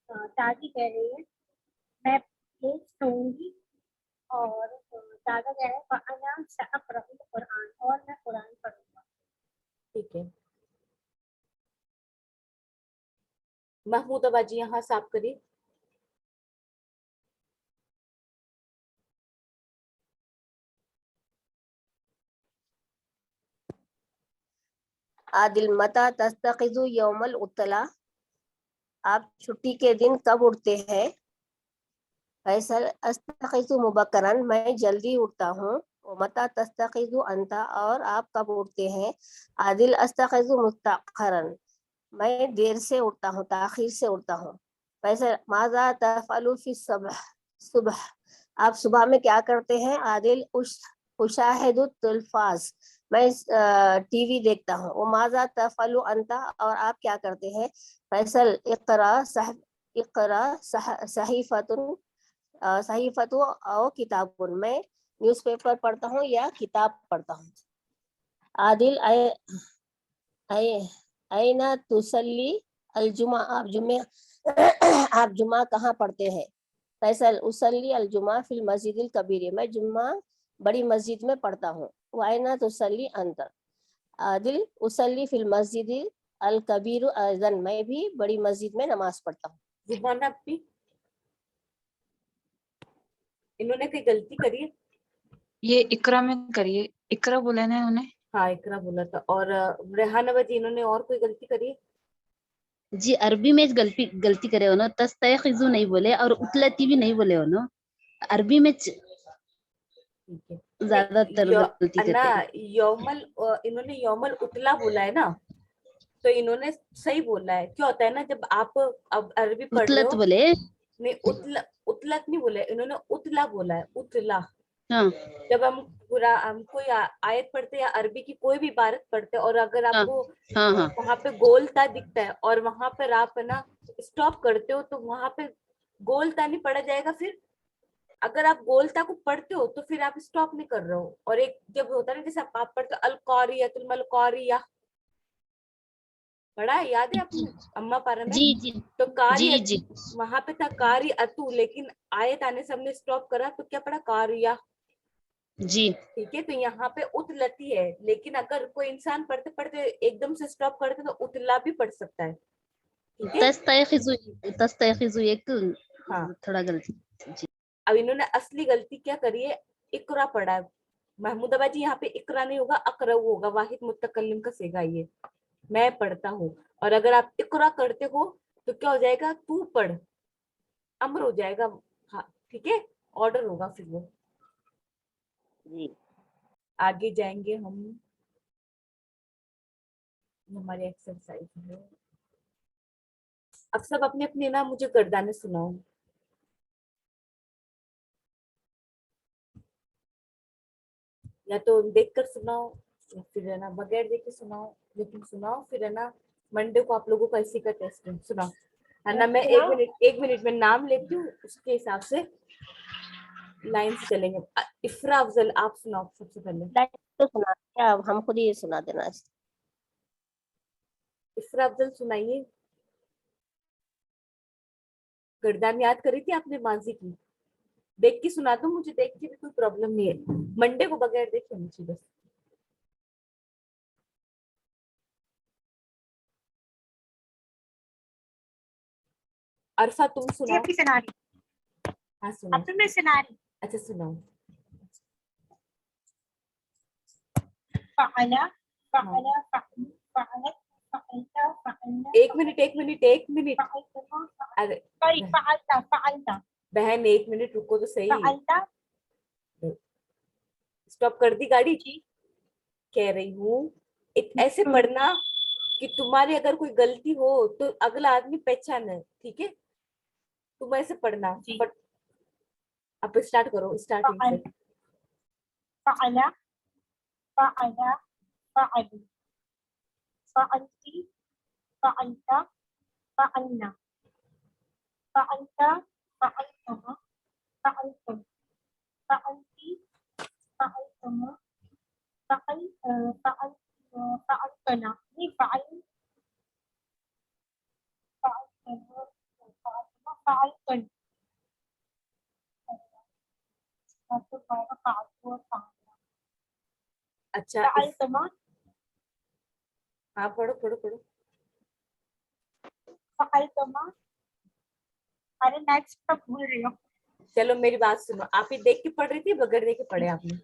दादी कह रही है मैं प्लेट धोऊंगी। और दादा कह रहे हैं वअना सअक़रउल कुरआन, और मैं कुरान पढ़ूंगा। ठीक है। महमूदा बाजी यहाँ से आप करिए। आदिल मता तस्तक़िज़ु यौमल उतला, आप छुट्टी के दिन कब उठते हैं? फैसल अस्तक़िज़ु मुबक्करन, मैं जल्दी उठता हूँ। मता तस्तक़िज़ु अंता, और आप कब उठते हैं? आदिल अस्तक़िज़ु मुस्तअख़रन, मैं देर से उठता हूँ, ताख़ीर से उठता हूँ। फैसल माज़ा तफ़अलु फ़ी सुबह, सुबह आप सुबह में क्या करते हैं? आदिल उशाहिदु तुल्फ़ाज़, मैं टीवी देखता हूँ. वो माजा तफअलु अंता, और आप क्या करते हैं? फैसल इक़रा सहीफतुन सहीफतु और किताबुन, मैं न्यूज़पेपर पढ़ता हूँ या किताब पढ़ता हूँ. आदिल ऐना तुसल्ली अल जुमा, आप जुमा कहाँ पढ़ते हैं? फैसल उसल्ली अल जुमा फिल मस्जिदिल कबीर, मैं जुम्मा बड़ी मस्जिद में पढ़ता हूँ. वाइना तुसल्ली अंत. आदिल उसल्ली फिल मस्जिदिल अल कबीर अज़न, मैं भी बड़ी मस्जिद में नमाज पढ़ता हूँ. जुबाना अपनी, इन्होंने कोई गलती करी है? ये इकरा में करिए, इकरा बोला ना उन्हें. हाँ इकरा बोला था. और रेहाना बाजी, इन्होंने और कोई गलती करी है? जी अरबी में गलती करे हो ना, तस्तयखिजु नहीं बोले और उतलती भी नहीं बोले हो ना, अरबी में ठीक है. ज्यादातर गलती करते ना हैं. यौमल, इन्होंने यौमल उतला बोला है ना, तो इन्होंने सही बोला है. क्या होता है ना, जब आप अब अरबी पढ़ रहे उतलत हो, बोले. नहीं उतलत नहीं बोला है इन्होंने, उतला बोला है, उतला. हाँ जब हम कोई आयत पढ़ते या अरबी की कोई भी इबारत पढ़ते, और अगर आपको हाँ हाँ वहां पे गोलता दिखता है और वहां पर आप है ना स्टॉप करते हो, तो वहां पे गोलता नहीं पढ़ा जाएगा. फिर अगर आप गोलता को पढ़ते हो तो फिर आप स्टॉप नहीं कर रहे हो. और एक जब होता है ना, जैसे आप पढ़ते हो अल कौरियतुल मल कौरिया, पढ़ा है, याद है आपने अम्मा पारा में? जी जी तो कारी जी वहां पे था कारी अतु, लेकिन आयत आने से हमने स्टॉप करा, तो क्या पढ़ा? कारिया. जी. ठीक है, तो यहाँ पे उतलती है, लेकिन अगर कोई इंसान पढ़ते पढ़ते एकदम से स्टॉप करते तो उतला भी पढ़ सकता है. ठीक है. तस्तयखिजु एक हाँ, थोड़ा गलती. जी. अब इन्होंने असली गलती क्या करी है? इकरा पढ़ा है. महमूदाबाद जी, यहाँ पे इकरा नहीं होगा, अकरऊ होगा. वाहिद मुतकल्लिम का सेगा ये, मैं पढ़ता हूँ. और अगर आप इकरा करते हो तो क्या हो जाएगा? तू पढ़, अमर हो जाएगा. हाँ ठीक है, ऑर्डर होगा फिर वो. जी. आगे जाएंगे हम, हमारी एक्सरसाइज है. अब सब अपने अपने ना मुझे गर्दाने सुनाओ. या तो देख कर सुनाओ, या फिर है ना बगैर देखे सुनाओ, लेकिन सुनाओ. फिर है ना मंडे को आप लोगों का इसी का टेस्ट है. सुनाओ है ना. मैं 1 मिनट में नाम लेती हूँ, उसके हिसाब से लाइन से चलेंगे. इफ्रा अफजल, आप सुनाओ सबसे पहले. तो सुना क्या, हम खुद ही सुना देना. इफ्रा अफजल सुनाइए. गर्दान याद करी थी आपने माजी की? देख के सुना दो, मुझे देख के भी कोई प्रॉब्लम नहीं है. मंडे को बगैर देखे मुझे बस. अरफा तुम जी सुनाओ. अभी सुना रही, हाँ सुनाओ. अब तो मैं सुना रही. अच्छा सुनाओ. फ़अला फ़अला फ़अलत फ़अलता फ़अलना 1 मिनट. फ़अलतुमा अरे सॉरी फ़अलता बहन 1 मिनट रुको तो सही. फ़अलता. स्टॉप कर दी गाड़ी? कह रही हूँ ऐसे पढ़ना कि तुम्हारी अगर कोई गलती हो तो अगला आदमी पहचाने. ठीक है, तुम ऐसे पढ़ना. बट अब स्टार्ट करो, स्टार्टिंग से. फ़अला फ़अला फ़अलु फ़अलती फ़अलता फ़अलना फ़अलता फ़अलतुमा फ़अलतुम फ़अलती फ़अलतुमा फ़अलतना नहीं फ़अलतन अच्छा फ़अलतुमा हाँ पढ़ो पढ़ो पढ़ो. फ़अलतुमा. अरे नेक्स्ट तक भूल रही हो. चलो मेरी बात सुनो. आप ही देख के पढ़ रही थी, बगैर देख के पढ़े आपने?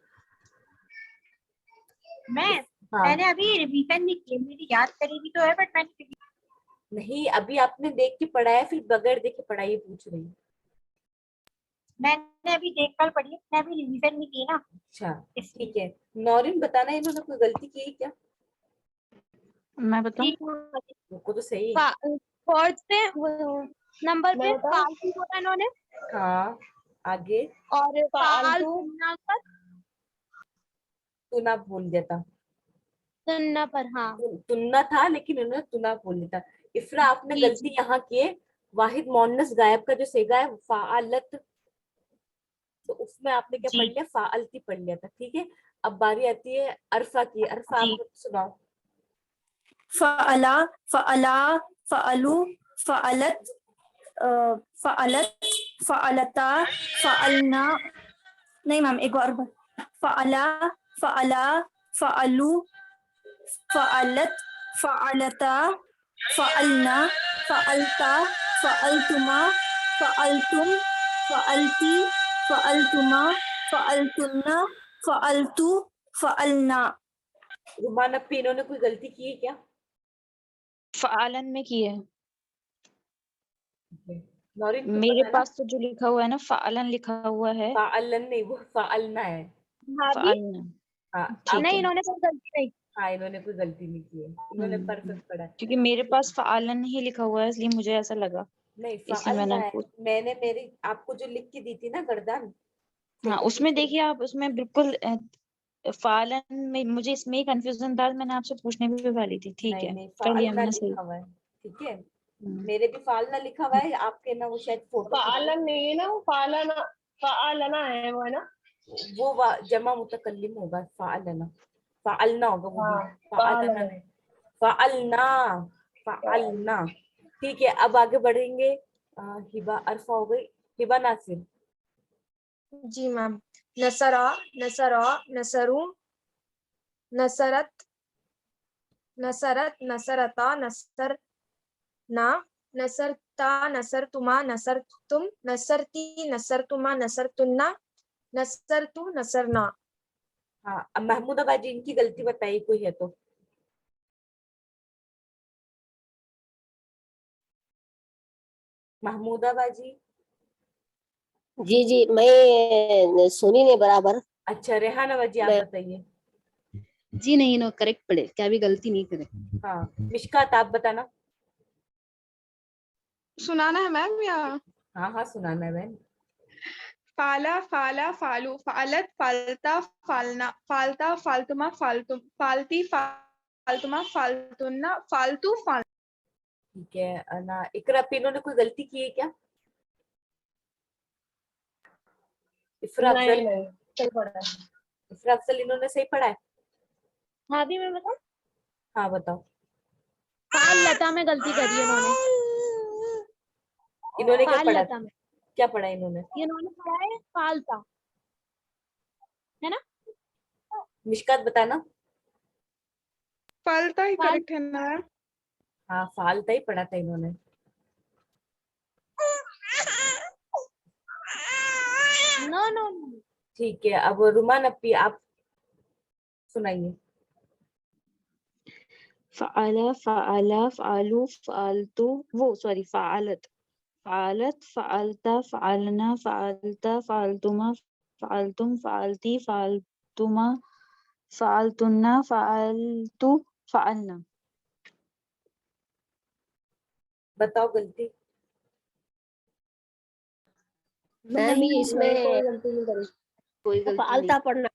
मैंने अभी रिवीजन नहीं की, मेरी याद करी भी तो है, बट मैंने नहीं, अभी आपने देख के पढ़ा है, फिर बगैर देख के पढ़ा, ये पूछ रही हूँ. मैंने अभी देख कर पढ़ी, मैंने अभी रिवीजन नहीं की ना. अच्छा ठीक है. नौरीन बताना, इन्होंने कोई गलती की है क्या? मैं बताऊं? रुको तो सही. फोर्थ पे नंबर पे फालतू बोला इन्होंने. हाँ आगे. और फाल फालतू सुनना कर. तू ना भूल देता. सुनना पर हाँ तुन्ना था लेकिन उन्होंने तुना बोल लिया था. इफ्रा आपने जी, गलती यहाँ की है. वाहिद मोन्नस गायब का जो सेगा है फाअलत, तो उसमें आपने क्या पढ़ जी लिया, फाअलती पढ़ लिया था. ठीक है, अब बारी आती है अरफा की. अरफा जी. आप सुनाओ. फअला, फअला, फअलू, फअलत, फअलत, फअलता, फअलना. नहीं मैम, एक और बार. फअला, फअला, फअलू, फअलत, फअलता, फअलना, फअलता, फअलतुमा, फअलतुम, फअलती, फअलतुमा, फअलतुन्ना, फअलतु, फअलना. रुमान अपी इन्होंने कोई गलती की है क्या? फ़ालन में की है. नौरीन को मेरे पता है ना? पास तो जो लिखा हुआ है ना, फ़ालन लिखा हुआ है. फाअलन नहीं, वो फाअलना है. भाभी फ़ालना. हाँ ठीक नहीं है. इन्होंने कोई गलती नहीं. हाँ, इन्होंने कोई गलती नहीं की है, इन्होंने परफेक्ट पढ़ा है. क्योंकि मेरे पास फ़ालन ही लिखा हुआ है, इसलिए मुझे ऐसा लगा. नहीं, इसलिए फाअलना मैंने है. पूछ. मैंने मेरी आपको जो लिख के दी थी ना गर्दन, हाँ, उसमें देखिए आप, उसमें बिल्कुल फ़ालन में मुझे इसमें ही कंफ्यूजन था, मैंने आपसे पूछने भी वाली थी. ठीक नहीं है, नहीं, कर लिया फाअलना मैंने सही. लिखा हुआ है. ठीक है, हम्म. मेरे भी फाअलना लिखा हुआ है, आपके ना वो शायद फोटो फालन नहीं है ना, वो फालना, फालना है वो, है ना. वो जमा मुतकल्लिम होगा. फाअलना, फाअलना होगा वो भी. हाँ, फाअलना फालन. नहीं, फाअलना, फाअलना. ठीक है, अब आगे बढ़ेंगे. हिबा अरफा हो गई. हिबा नासिर. जी मैम. नसरा, नसरा, नसरू, नसरत, नसरत, नसरता, नसरना, नसरता, नसरतुमा, नसरतुम, नसरती, नसरतुमा, नसरतुन्ना, नसरतु, नसरना. हाँ, अब महमूदाबाद जी इनकी गलती बताइए कोई है तो. महमूदाबाद जी. जी जी, मैं सुनी नहीं बराबर. अच्छा, रेहाना जी आप मैं बताइए. जी नहीं, नो करेक्ट पढ़े, क्या भी गलती नहीं करे. हाँ, मिशकात आप बताना. सुनाना है मैम या हाँ हाँ, सुनाना है बहन. फाला, फाला, फालू, फालत, फालता, फालना, फालता, फालतुमा, फालतुम, फालती, फालतुमा, फालतुन्ना, फालतू, फाल. ठीक है ना. इकरा पे इन्होंने कोई गलती की है क्या? इफ्रा अफजल. नहीं नहीं, सही पढ़ा है. इफ्रा अफजल इन्होंने सही पढ़ा है. हाँ भी मैं बताऊं. हाँ बताओ. फाल लता में गलती करी है इन्होंने. इन्होंने क्या फाल पढ़ा, लता में क्या पढ़ा इन्होंने? इन्होंने पढ़ा है फालता, है ना. मिशकात बताना. फालता ही फाल करेक्ट है ना. हाँ, फालता ही पढ़ा था इन्होंने. No no. ठीक है, अब रुमान अपी आप सुनाइए. फ़अला, फ़अला, फ़अलू, फ़अलतु, वो सॉरी, फ़अलत, फ़अलत, फ़अलता, फ़अलना, फ़अलता, फ़अलतुमा, फ़अलतुम, फ़अलती, फ़अलतुमा, फ़अलतुन्ना, फ़अलतु, फ़अलना. बताओ गलती. मैम नहीं, इसमें कोई गलती नहीं करी. कोई गलती नहीं. फालता पढ़ना.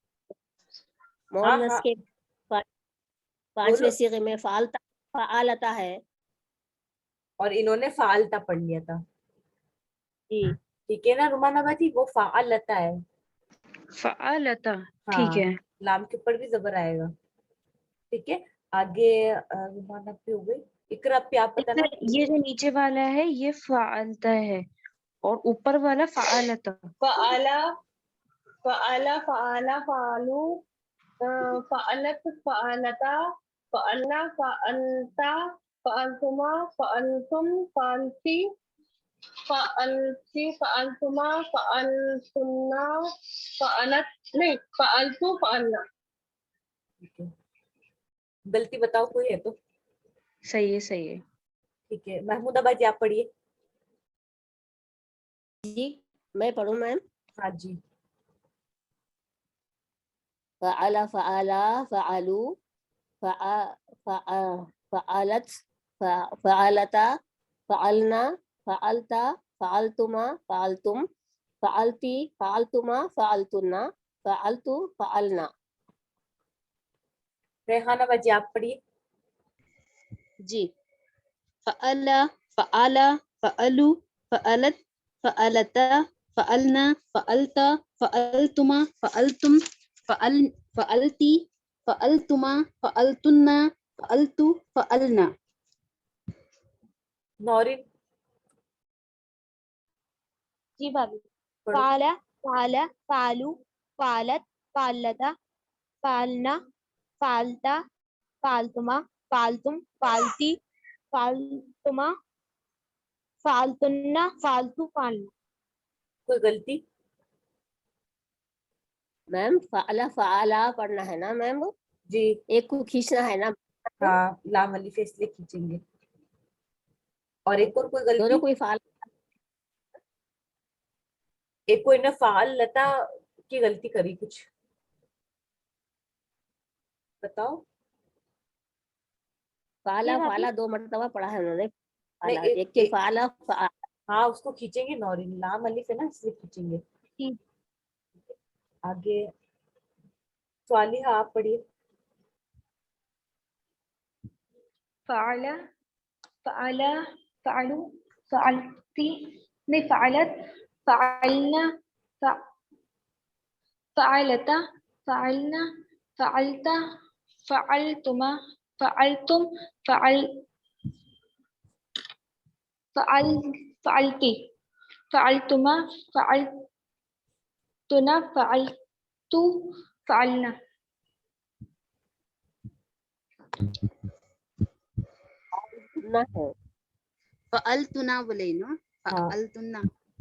हाँ मोहनस हाँ, के पांचवें बोलो. सीगे में फालता, फालता है. और इन्होंने फालता पढ़ लिया था. जी. ठीक है ना रुमाना जी, वो फालता है. फ़अलता. ठीक हाँ, है. लाम के ऊपर भी जबर आएगा. ठीक है, आगे रुमाना पे हो गई. इकरा पे आप इसमें बताना. ये जो नीचे वाला है ये फ़अलता है और ऊपर वाला फ़अलता. फ़अला, फ़अला, फ़अला, फ़अलू, फ़अलत, फ़अलता, फ़अलना, फ़अलता, फ़अलतुमा, फ़अलतुम, फ़अलती, फ़अलती, फ़अलतुमा, फ़अलतुन्ना, फ़अलत, नहीं, फ़अलतु, फ़अलना. ठीक है, गलती बताओ कोई है तो. सही है, सही है. ठीक है, महमूदाबाद जी आप पढ़िए. जी, मैं पढ़ूं मैम. हाँ जी. फअला, फअला, फअलू, फअलत, फअलता, फअलना, फअलता, फअलतुमा, फअलतुम, फअलती, फअलतुमा, फअलतुन्ना, फअलतु, फअलना. रेहाना बाजी आप पढ़िए. जी. फअला, फआला, फअलु, फअलत, फअलता, फअलना, फअलता, फअलतुमा, फअलतुम, फअलती, फअलतुमा, फअलतुन्ना, फअलतु, फअलना. नौरीन जी भाभी. पढ़ो. फाला, फाला, फालू, फालत, फालता, फालना, फालता, फालतुमा, फालतुम, फालती, फालतुमा, फालतुन्ना, फालतू, फालना. कोई गलती? मैम फाला फाला पढ़ना है ना मैम, जी एक को खींचना है ना. हाँ, लाम अलिफ इसलिए खींचेंगे. और एक और कोई दोनों गलती? कोई फाल. एक कोई ने फाल लता की गलती करी कुछ, बताओ. फाला जी भाभी. फाला 2 मरतबा पढ़ा है उन्होंने. नहीं फाला एक के फाला हाँ उसको खींचेंगे नौरीन, लाम अलिफ है ना इसलिए खींचेंगे. जी. आगे स्वालिहा आप पढ़िए. फ़अला, फ़अला, फ़अलू, फ़अलती, नहीं फ़अलत, फ़अलना, फ़अलता, फ़अलना, फ़अलता, फ़अलतुमा, फ़अलतुम, फ़अलती, फ़अलतुमा, फ़अलतुना, फ़अलतु, फ़अलना. ना है. फअलतुना बोले ना, हाँ. फअलतुना.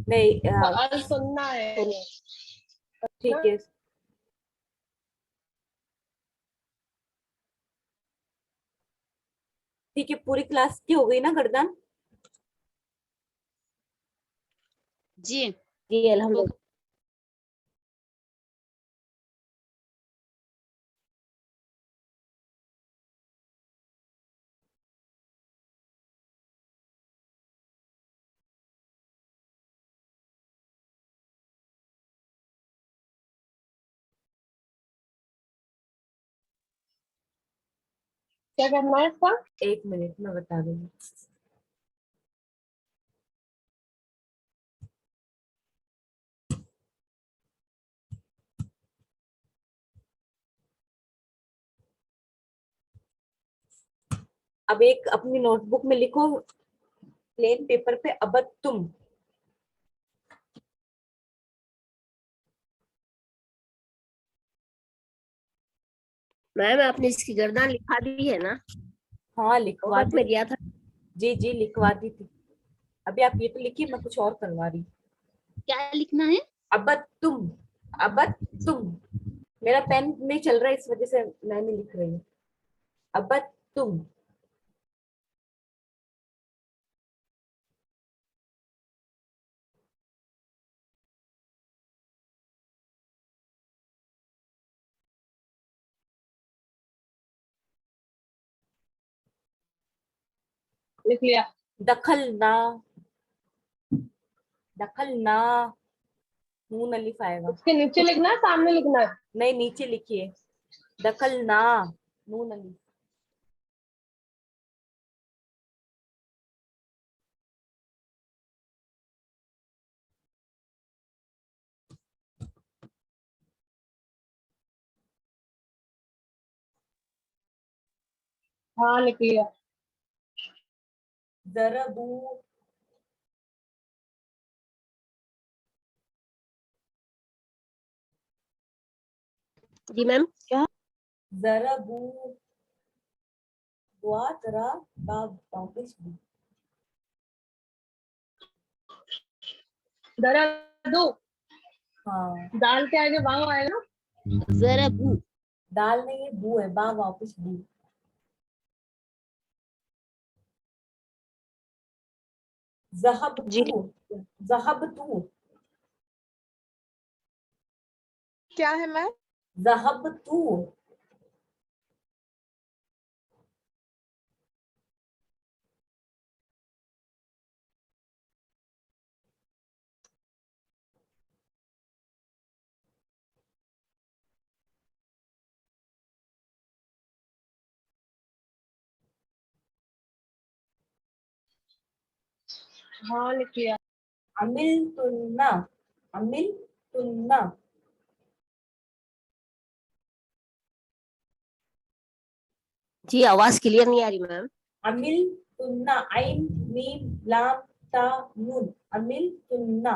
नहीं फअल सुनना है. ठीक है. ठीक है, पूरी क्लास की हो गई ना गर्दन? जी. जी अल्हम्दुलिल्लाह. क्या करना है इसका? एक मिनट में बता दूंगी. अब एक अपनी नोटबुक में लिखो प्लेन पेपर पे अबद तुम. मैम आपने इसकी गर्दन लिखा दी है ना, हाँ लिखवा होमवर्क दी. में दिया था. जी जी लिखवा दी थी. अभी आप ये तो लिखिए, मैं कुछ और करवा रही. क्या लिखना है? अबद तुम, अबद तुम. मेरा पेन नहीं चल रहा है इस वजह से मैं नहीं लिख रही हूँ. अबद तुम. लिख लिया. दखल ना, दखल ना, नून अलिफ आएगा. उसके नीचे लिखना है, सामने लिखना है. नहीं नीचे लिखिए, दखल ना, नून अलिफ. हाँ लिख लिया. ज़रबू, जी मैम. ज़रबू, दुआ तरा बाब वापिस भी. दरदू. हाँ दाल के आगे वाव आएगा ना. ज़रबू. दाल नहीं है, बू है, बा वापिस बू. ज़हब जी. तू, ज़हब तू, क्या है मैम? ज़हब तू. हाँ लिख लिया. अमिलतुन्ना, अमिलतुन्ना. जी आवाज क्लियर नहीं आ रही मैम. अमिलतुन्ना, आइन मीम लाम ता नून, अमिलतुन्ना.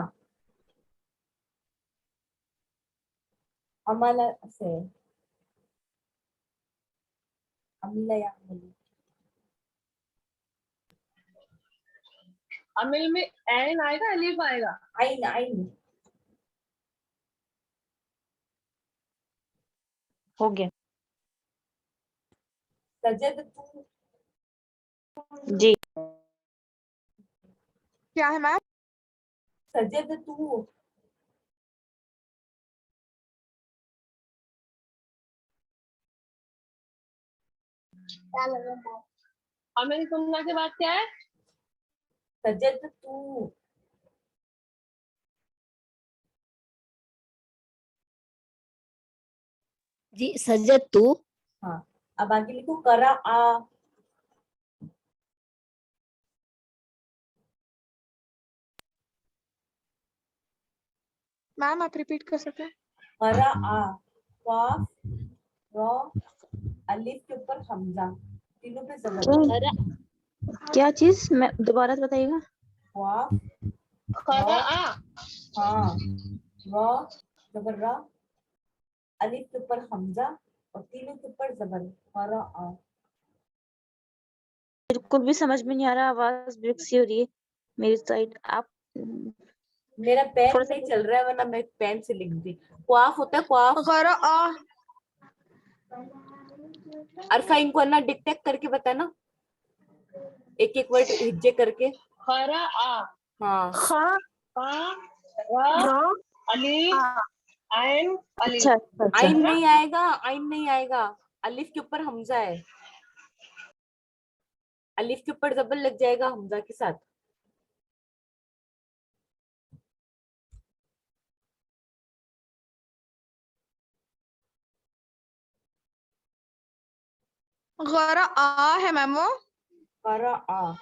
अमला से अमिला या अमिल. अमिल में एन आएगा अलीफ आएगा. आइन आइन. हो गया. सजदतु, जी. क्या है मैम? सजदतु. अमिल तुमना के बाद क्या है? सजदतु. जी सजदतु. हाँ, अब आगे लिखो करा आ. मैम आप रिपीट कर सकते हैं? करा आ, काफ रा अलिफ के ऊपर हमजा, तीनों पे जबर. क्या चीज मैं दोबारा से बताइएगा. काफ खरा रा, आ. हाँ, रा जबर रा, अलिफ के ऊपर हमजा और तीनों के ऊपर जबर. करा आ. बिल्कुल भी समझ में नहीं आ रहा. आवाज ब्रेक सी हो रही है मेरी साइड. आप मेरा पेन थोड़ा सा नहीं चल रहा है, वरना मैं पेन से लिख दी. क्वाफ होता है क्वाफ. गरा आ. अरफा इनको है ना डिक्टेक्ट करके बताना, एक एक वर्ड हिज्जे करके. खरा आ. हाँ, खा का रा रा अलीफ आ. आइन अलीफ. अच्छा अच्छा अच्छा. आइन नहीं आएगा, आइन नहीं आएगा. अलिफ के ऊपर हमजा है, अलिफ के ऊपर जबर लग जाएगा हमजा के साथ. गरा आ है मैम वो. करा आ.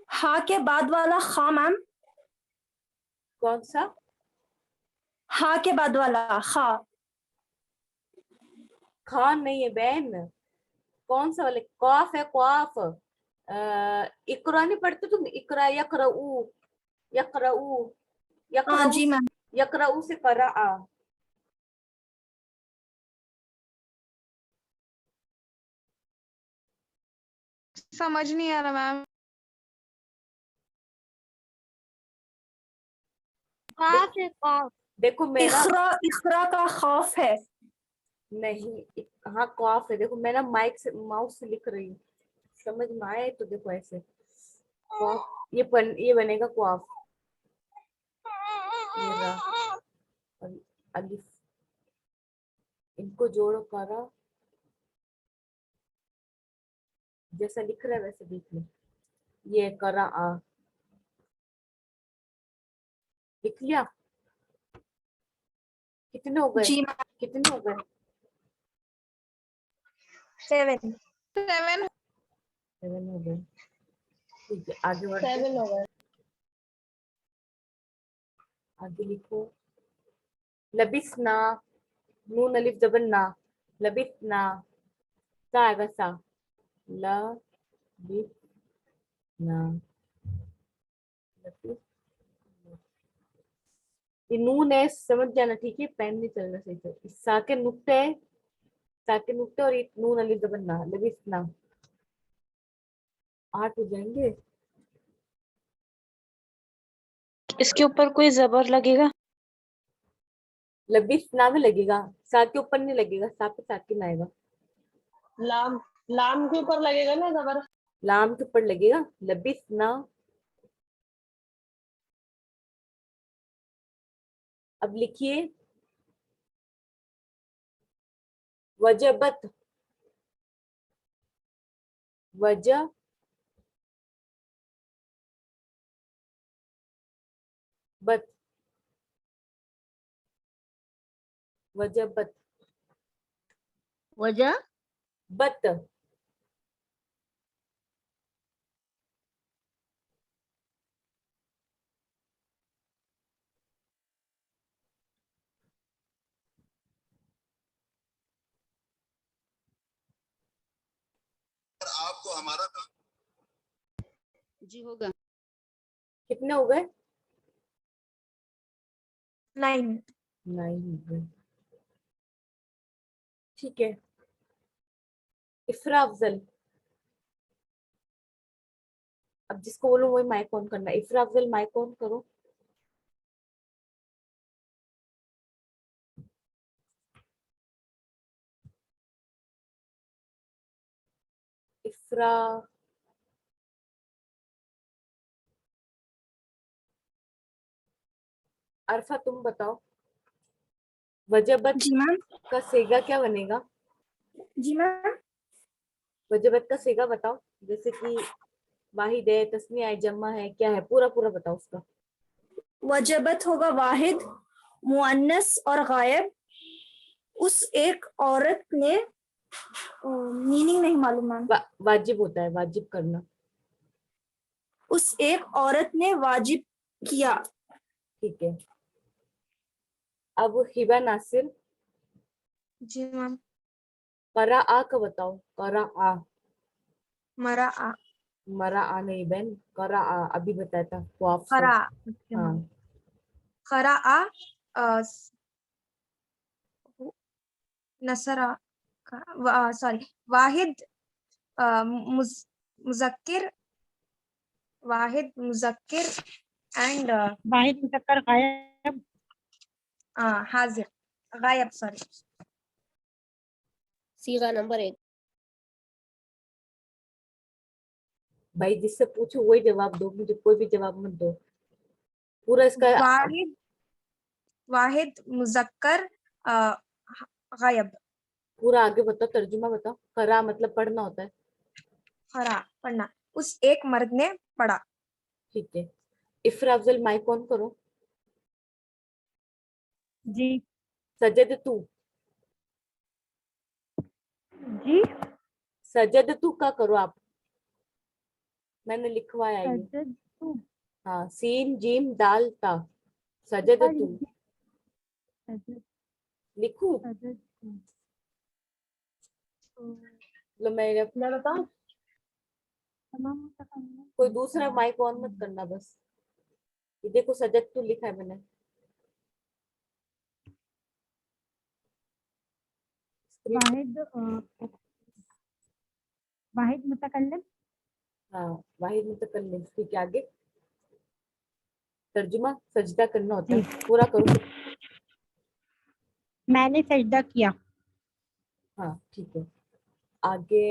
हा के बाद वाला खा मैम. कौन सा? हा के बाद वाला खा. खान नहीं है बहन. कौन सा वाले? कौफ है कौफ. इकरा नहीं पढ़ते तुम? इकरा यकरऊ, यकरऊ, हाँ यकरऊ, जी मैम. यकरऊ से करा आ. समझ नहीं आ रहा मैम. देखो मेरा इखरा इखरा का खौफ है. नहीं. हाँ कौफ है. देखो मैं ना माइक से माउस से लिख रही हूँ, समझ में आए तो देखो ऐसे. कौफ ये बनेगा कौफ. ये रा और अलिफ, इनको जोड़ो करा. जैसा लिख रहा है वैसे लिख लो. ये करा आ. लिख लिया? कितने हो गए? जी मैम. कितने हो गए? 7 7 हो गए. ठीक है, आगे बढ़ते हैं. 7 हो गए. आगे लिखो. लबिसना, नून अलिफ जबर ना, लबिसना. सा आएगा सा. लबिसना, लबिस. ये नून है, समझ जाना ठीक है. पेन नहीं चलना सही से. इस सा के नुक्ते है, सा के नुक्ते और ये नून अलिफ जबर ना, लबिसना. 8 हो जाएंगे. इसके ऊपर कोई जबर लगेगा? लबिसना में लगेगा, सा के ऊपर नहीं लगेगा. सा पे साकिन आएगा. लाम लाम के ऊपर लगेगा ना जबर. लाम के ऊपर लगेगा. लबिसना. अब लिखिए वजबत, वजह बत, वजबत, वजह बत. हमारा काम। जी होगा। कितने हो गए? 9. 9 हो गए। ठीक है, इफ्रा अफजल, अब जिसको बोलूं वही माइक ऑन करना। इफ्रा अफजल माइक ऑन करो। इफ्रा, अरफा तुम बताओ, वजबत जी मैम। का सेगा क्या बनेगा? जी मैम। वजबत का सेगा बताओ, जैसे कि वाहिद है, तस्निया है, जम्मा है, क्या है, पूरा पूरा बताओ उसका। वजबत होगा वाहिद, मुअन्नस और गायब। उस एक औरत ने, मीनिंग नहीं मालूम मैम। वाजिब होता है, वाजिब करना। उस एक औरत ने वाजिब किया। ठीक है, अब हिबा नासिर, जी मैम। करा आ का बताओ। करा आ, मरा आ, मरा आ नहीं बहन, करा आ अभी बताया था वाफ से। खरा, हाँ, खरा आ, नसरा, सॉरी, वाहिद, मुजक्किर, वाहिद मुजक्किर एंड वाहिद मुजक्कर गायब। हाजिर, गायब, सॉरी। सीगा नंबर 1। भाई जिससे पूछो वही जवाब दो, मुझे कोई भी जवाब मत दो। पूरा इसका वाहिद, वाहिद मुजक्कर गायब। पूरा आगे बताओ, तर्जुमा बताओ। करा मतलब पढ़ना होता है। खरा, पढ़ना। उस एक मर्द ने पढ़ा। ठीक है, इफ्रा अफजल माइक ऑन करो। जी सजद तू, जी। सजद तू का करो आप, मैंने लिखवाया ये। सजद तू, हाँ, सीन जीम दाल ता, सजद तू सजद लिखू। सजद तू। लो मैं बताओ। तमाम कोई दूसरा माइक ऑन मत करना बस। ये देखो सजद तू लिखा है मैंने। वाहिद वाहिद मुतकल्लिम। हाँ, वाहिद मुतकल्लिम। ठीक है, आगे तर्जुमा सजदा करना होता है, पूरा करो। मैंने सजदा किया। हाँ ठीक है, आगे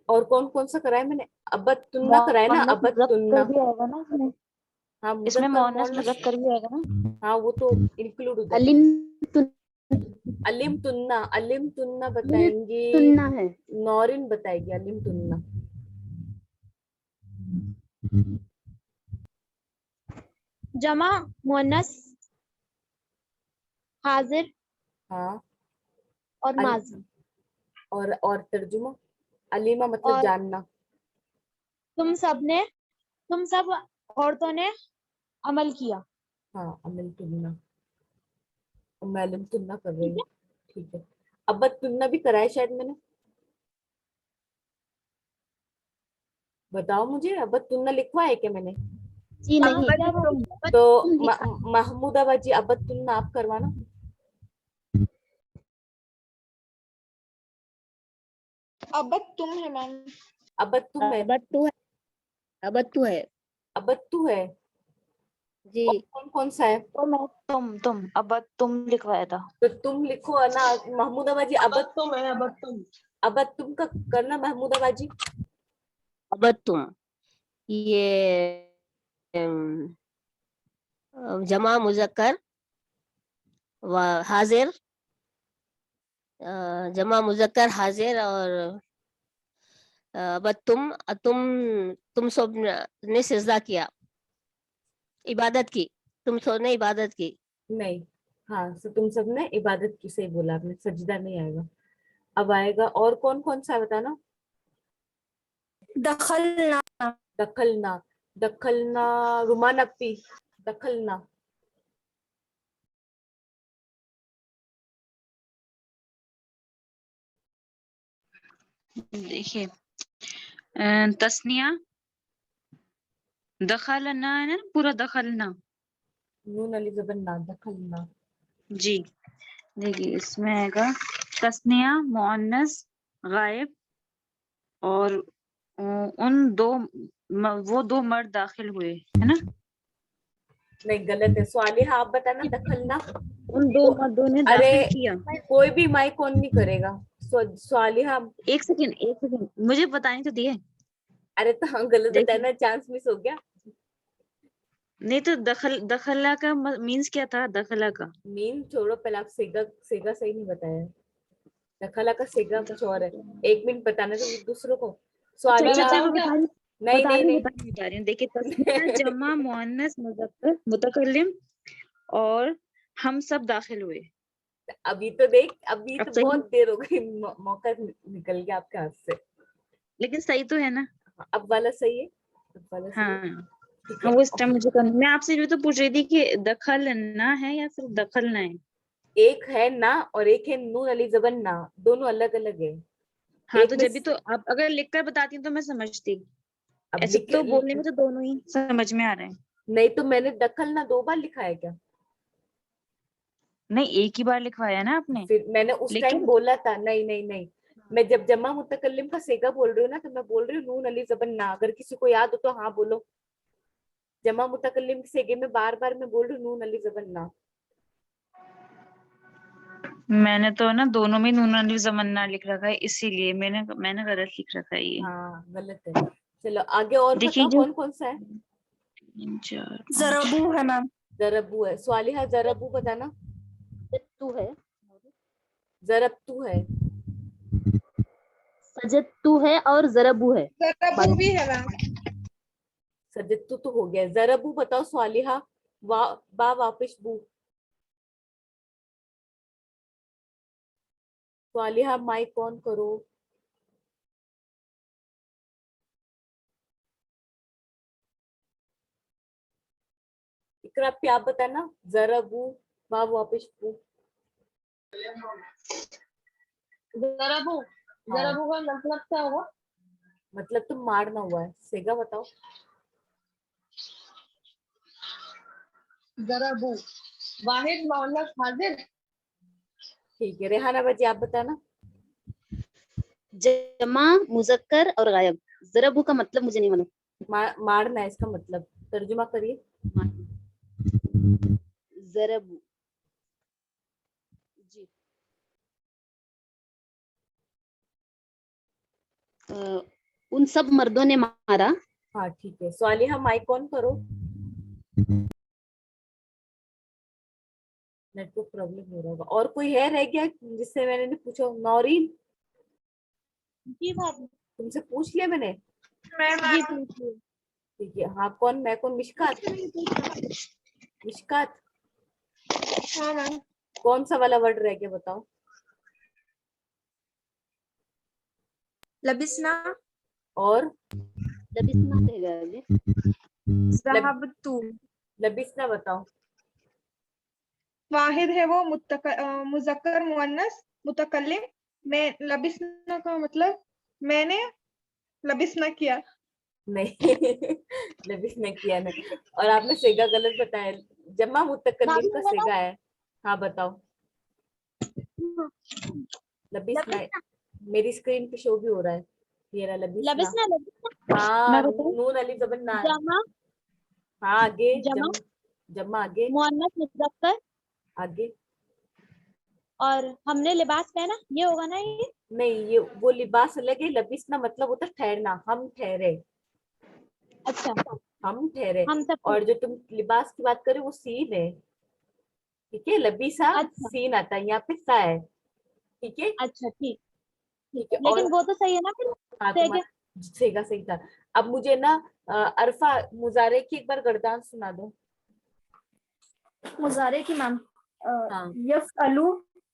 और कौन कौन सा कराया मैंने? अबत तुन्ना कराया ना, मोहन्नस अबत मुज़क्कर तुन्ना। भी आएगा ना इसमें? हाँ, इसमें मुज़क्कर मोहन्नस मुअन्नस, मुज़क्कर भी आएगा ना? हाँ वो तो इंक्लूड हो जाता अलिम है। अलिम तुन्ना बताएंगी, सुनना है। नौरिन बताएगी अलिम तुन्ना। जमा मुअन्नस हाजिर हाँ, और अल, माजी। और तर्जुमा अलीमा मतलब और जानना। तुम सब औरतों ने अमल किया। हाँ, अमिल तुन्ना, मैं अलिम तुन्ना कर रही ठीक हूँ। है, ठीक है, अबत तुन्ना भी कराया शायद मैंने, बताओ मुझे। अबत तुन्ना लिखवा है क्या मैंने? जी नहीं। तो तुम लिखा। महमूदाबाद जी अबत तुन्ना आप करवाना। अबद तुम है मैम। अबत तुम है, अबत तू है, अबत तू है अबत तू है। जी। और कौन कौन सा है? तो मैं तुम अब तुम लिखवाया था। तो तुम लिखो है ना महमूदाबाद जी। अबत तुम है, अब तुम। अबत तुम का करना महमूदाबाद जी। अबत तुम, ये अम, जमा मुजक्कर व हाजिर, जमा मुजक्कर हाजिर। और अबत तुम सब ने सिजदा किया, इबादत की। तुम सब ने इबादत की। नहीं, हाँ तो तुम सबने इबादत की, सही बोला आपने, सजदा नहीं आएगा। अब आएगा और कौन कौन सा है बताना। दखलना, दखलना, दखलना रुमान अपी, दखलना। देखिए तस्निया दखलना है ना, पूरा दखलना। नून अली जबर ना, दखलना। जी देखिए इसमें आएगा तस्निया मुअन्नस गायब और उन दो वो दो मर्द दाखिल हुए है ना। नहीं गलत है, स्वालिहा आप बताना, दखलना। उन दो मर्दों ने अरे दाखिल किया। कोई भी माइक ऑन नहीं करेगा। स्वालिहा, एक सेकंड मुझे बताने तो दिए। अरे तो हाँ गलत देखिए। बताना, चांस मिस हो गया। नहीं तो दखला का मीन्स क्या था? दखला का मीन छोड़ो, पहले आप सेगा सेगा सही नहीं बताया। दखला का सेगा कुछ और है। 1 मिनट बताना तो दूसरों को। स्वालिहा, अच्छा मैं बता नहीं नहीं नहीं। रही हूँ। देखिए तस्नीया जमा मुअन्नस मुज़क्कर मुतकल्लिम और हम सब दाखिल हुए। अभी तो देख, अभी अब तो सही बहुत देर हो गई, मौका निकल गया आपके हाथ से। लेकिन सही तो है ना? अब वाला सही है, अब वाला सही है। हाँ ठीक हाँ है। वो इस टाइम मुझे करना। मैं आपसे भी तो पूछ रही थी कि दखलना है या फिर दखलना है। एक है ना और एक है नून अली जबर ना, दोनों अलग अलग है। हाँ एक तो में जब भी तो आप अगर लिखकर बताती तो मैं समझती। अब ऐसे लिख, तो बोलने में तो दोनों ही समझ में आ रहे हैं। नहीं तो मैंने दखल ना 2 बार लिखा है क्या? नहीं एक ही बार लिखवाया ना आपने। फिर मैंने उस लिख टाइम के बोला था, नहीं नहीं नहीं, मैं जब जमा मुतकल्लिम का सेगा बोल रही हूँ ना, तो मैं बोल रही हूँ नून अली जबर ना। अगर किसी को याद हो तो हाँ बोलो। जमा मुतकल्लिम के सेगे में बार बार मैं बोल रही हूँ नून अली जबर ना। मैंने तो ना दोनों में नून अली ज़मन्ना लिख रखा है, इसीलिए मैंने गलत लिख रखा है ये। हाँ गलत है। चलो आगे और देखिए बताओ, जो कौन कौन सा है? 3 4 5 जरबू है मैम। जरबू है। स्वालिहा जरबू बताना। तू है, जरबतू है। सजदतू है और जरबू है। जरबू भी है मैम। सजदतू तो हो गया। जरबू बताओ स्वालिहा। बा वापिश बू। स्वालिहा माइक ऑन करो। इकरा आप बताना, जरबू बा वापिश बू। जराबू, हाँ जराबू का मतलब क्या होगा? मतलब तुम मारना हुआ है। सेगा बताओ। जराबू वाहिद मोहम्मद हाजिर। ठीक है। रेहाना बाजी आप बताना। जमा मुजक्कर और गायब। जरबू का मतलब मुझे नहीं मालूम। मारना है इसका मतलब, तर्जुमा करिए। जरबू जी उन सब मर्दों ने मारा। हाँ ठीक है। स्वालिहा माइक ऑन करो। नेटवर्क प्रॉब्लम हो रहा होगा। और कोई है रह गया जिससे मैंने नहीं पूछा? नौरीन, जी भाभी। तुमसे पूछ लिया मैंने। जी पूछिए। ठीक है। हाँ कौन, मैं कौन? मिशकात। मिशकात हाँ मैम। कौन सा वाला वर्ड रह गया बताओ? लबिसना, और लबिसना रहेगा आगे। ज़हबतु। लबिसना बताओ। वाहिद है वो मुज़क्कर मुअन्नस मुतकल्लिम। मैं लबिसना का मतलब मैंने लबिसना किया। नहीं लबिसना किया नहीं। और आपने सेगा गलत बताया। जमा मुतकल्लिम का सेगा है। हाँ बताओ। लबिसना मेरी स्क्रीन पे शो भी हो रहा है। ये रहा लबिसना। लबिसना हाँ मैं बताऊं? नून अली जबर ना। जमा हाँ आगे जमा जमा आगे मुअन्नस मुज़क्कर आगे। और हमने लिबास पहना, ये होगा ना ये? नहीं ये वो लिबास अलग है। लबिसना मतलब होता है ठहरना। हम ठहरे, अच्छा हम ठहरे। हम सब। और जो तुम लिबास की बात करे वो सीन है। ठीक है। लबीसा अच्छा सीन आता है, यहाँ पे सा है। ठीक है। अच्छा ठीक। ठीक है। और लेकिन वो तो सही है ना फिर? हाँ सेगा। तुम्हारा सेगा सही था। अब मुझे ना अरफा मुजारे की एक बार गर्दान सुना दो। मुजारे की मैम। हाँ यफ़अलु,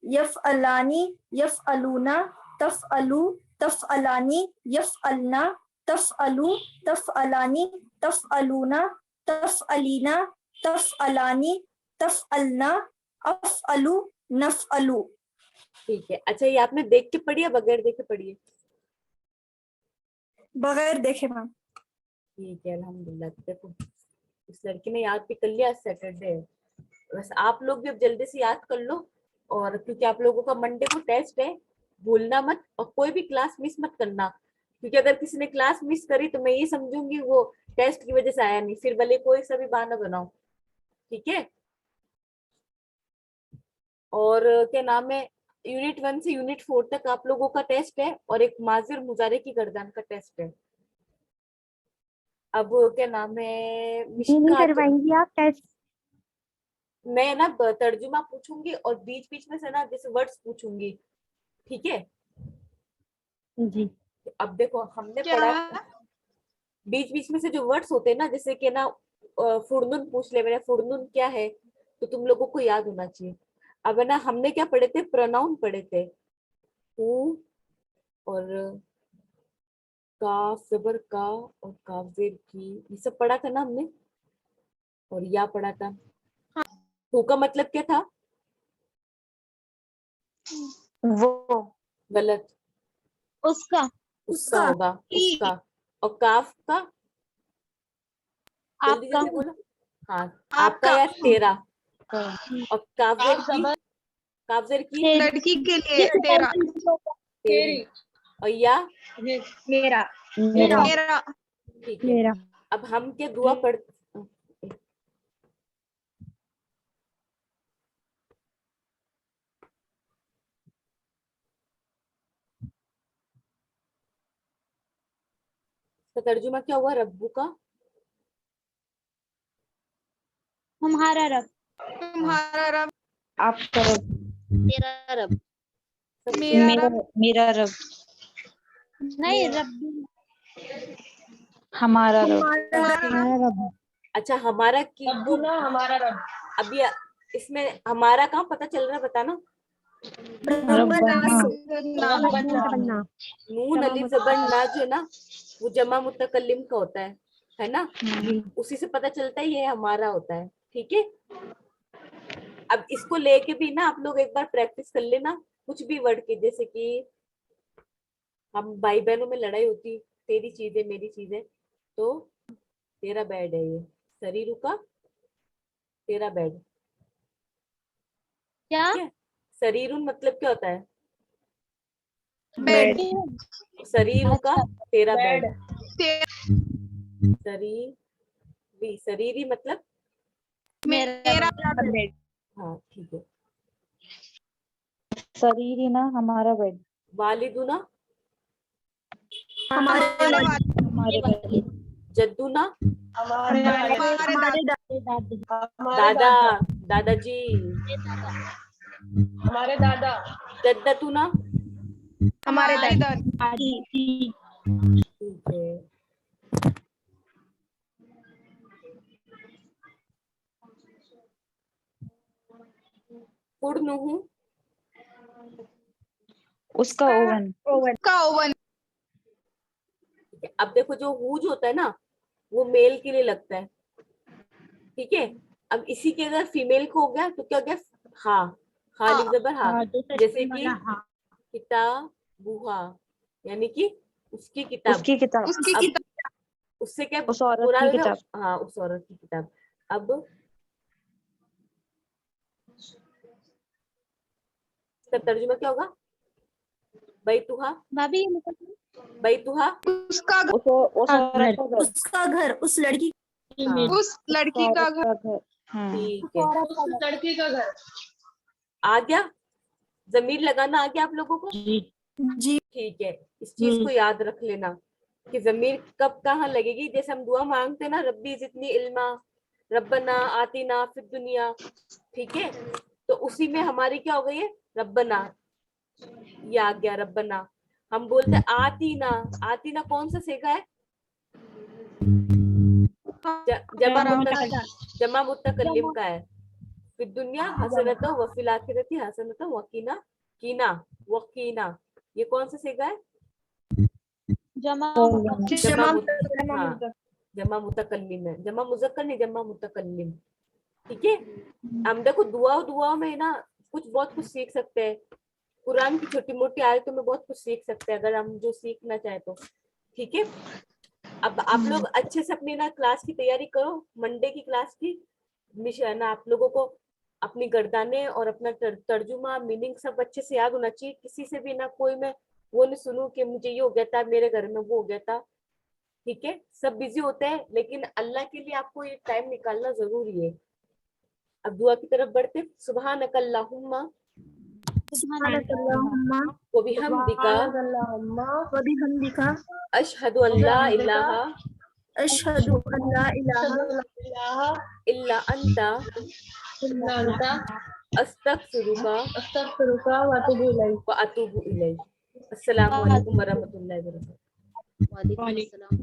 यफ़अलानी, यफ़अलूना, तफ़अलु, तफ़अलानी, यफ़अलना, तफ़अलु, तफ़अलानी, तफ़अलूना, तफ़अलीना, तफ़अलानी, तफ़अलना, अफ़अलु, नफ़अलु। ठीक है। अच्छा ये आपने देख के पढ़ी या बगैर देख के पढ़ी है? बगैर देखे मैम। ठीक है अल्हम्दुलिल्लाह। देखो इस लड़की ने याद भी कर लिया, सैटरडे है। बस आप लोग भी अब जल्दी से याद कर लो, और क्योंकि आप लोगों का मंडे को टेस्ट है, भूलना मत, और कोई भी क्लास मिस मत करना, क्योंकि अगर किसी ने क्लास मिस करी तो मैं ये समझूंगी वो टेस्ट की वजह से आया नहीं, फिर भले कोई सा भी बहाना बनाओ, ठीक है। और क्या नाम है, यूनिट 1 से यूनिट 4 तक आप लोगों का टेस्ट है, और एक माजिर मुजारे की गर्दान का टेस्ट है। अब क्या नाम है, नहीं करवाएंगी आप टेस्ट? मैं ना तर्जुमा पूछूंगी और बीच बीच में से ना जैसे वर्ड्स पूछूंगी, ठीक है। जी। अब देखो हमने क्या पढ़ा, बीच बीच में से जो वर्ड्स होते हैं ना, जैसे कि ना फुरनुन पूछ ले मैंने, फुरनुन क्या है, तो तुम लोगों को याद होना चाहिए। अब है ना, हमने क्या पढ़े थे, प्रोनाउन पढ़े थे, हु और काफ जबर का और काफ जेर की, ये सब पढ़ा था ना हमने, और या पढ़ा था। हु का मतलब क्या था, वो गलत, उसका उसका होगा, उसका। और काफ का, जल्दी आपका जल्दी बोलो। हाँ, आपका या तेरा। और काफजेर की, काफजेर की लड़की के लिए तेरा। तेरी। और या मेरा मेरा ठीक है। अब हम क्या दुआ पढ़, तो तर्जुमा क्या हुआ रब्बू का, हमारा रब। तुम्हारा रब। आपका रब, तेरा रब, मेरा रब। मेरा रब, नहीं रब हमारा रब, हमारा रब। अच्छा हमारा की, रब्बुना हमारा रब। अभी इसमें हमारा कहाँ पता चल रहा है, बताना। रब्बना, रब्बना। नून अलिफ जबर ना जो है ना, वो जमा मुतकल्लिम का होता है ना, उसी से पता चलता है ये हमारा होता है, ठीक है। अब इसको लेके भी ना आप लोग एक बार प्रैक्टिस कर लेना, कुछ भी वर्ड की, जैसे कि हम भाई बहनों में लड़ाई होती, तेरी चीज है मेरी चीज है, तो तेरा बेड है ये, शरीर का तेरा बेड, क्या? ठीक है। शरीरुन मतलब क्या होता है, बेड। शरीर का तेरा बेड। बेड, शरीरी मतलब, मेरा बेड। हाँ ठीक है। शरीरी ना हमारा बेड, वालिदुना, हमारे वाले, हमारे बेड, जद्दुना, हमारे हमारे दादा दादाजी, हमारे दादा। जद्दतुना, हमारे दादी। ठीक है। पुरनुहु, उसका ओवन, का ओवन। अब देखो जो हुज होता है ना, वो मेल के लिए लगता है, ठीक है। अब इसी के अगर फीमेल को हो गया तो क्या हो गया, हाँ, हाँ लिख जबर हाँ, जैसे कि किताबुहा, यानी कि उसकी किताब, उसकी किताब, उसकी अब किताब। उससे क्या उस औरत बुरा की लगा, किताब, हाँ उस औरत की किताब। अब इसका तर्जुमा क्या होगा, बैतुहा, भाभी बैतुहा, उसका घर। उस औरत का घर, उसका घर, उस लड़की, हाँ उस लड़की का औरत घर। का घर, हाँ, ठीक है। उस लड़की का घर। आ गया, जमीर लगाना आ गया आप लोगों को, जी ठीक है। इस चीज को याद रख लेना कि जमीर कब कहाँ लगेगी, जैसे हम दुआ मांगते ना, रब्बी जितनी इल्मा, रब्बना आतीना फिद दुनिया, ठीक है, तो उसी में हमारी क्या हो गई है, रब्बना, ये आ गया रब्बना। हम बोलते आतीना, आतीना कौन सा सेगा है, जमा मुतकल्लिम का है, फिद दुनिया हसनत व फिल आखिरती हसनत वकीना, कीना वकीना, ये कौन सा सेगा है, जमा जमा मुतकल्लिम है, जमा मुजक्कर नहीं, जमा मुतकल्लिम, ठीक है। हम देखो दुआ में ना कुछ बहुत कुछ सीख सकते हैं, कुरान की छोटी मोटी आयतों में बहुत कुछ सीख सकते हैं, अगर हम जो सीखना चाहे तो, ٹھیک ہے. اب آپ لوگ اچھے سے اپنی نا کلاس کی تیاری کرو, منڈے کی کلاس کی. نا آپ لوگوں کو اپنی گردانے اور اپنا ترجمہ میننگ سب اچھے سے یاد ہونا چاہیے. کسی سے بھی نہ کوئی میں وہ نہیں سنوں کہ مجھے یہ ہو گیا تھا, میرے گھر میں وہ ہو گیا تھا. ٹھیک ہے, سب بزی ہوتے ہیں لیکن اللہ کے لیے آپ کو یہ ٹائم نکالنا ضروری ہے. اب دعا کی طرف بڑھتے. سبحانک اللہم سبحانک اللہم وبحمدک وبحمدک اشہد ان لا الہ اشہد ان لا الہ الا انت استغفرک واتوب الیک. السلام علیکم ورحمۃ اللہ وبرکاتہ. وعلیکم السلام.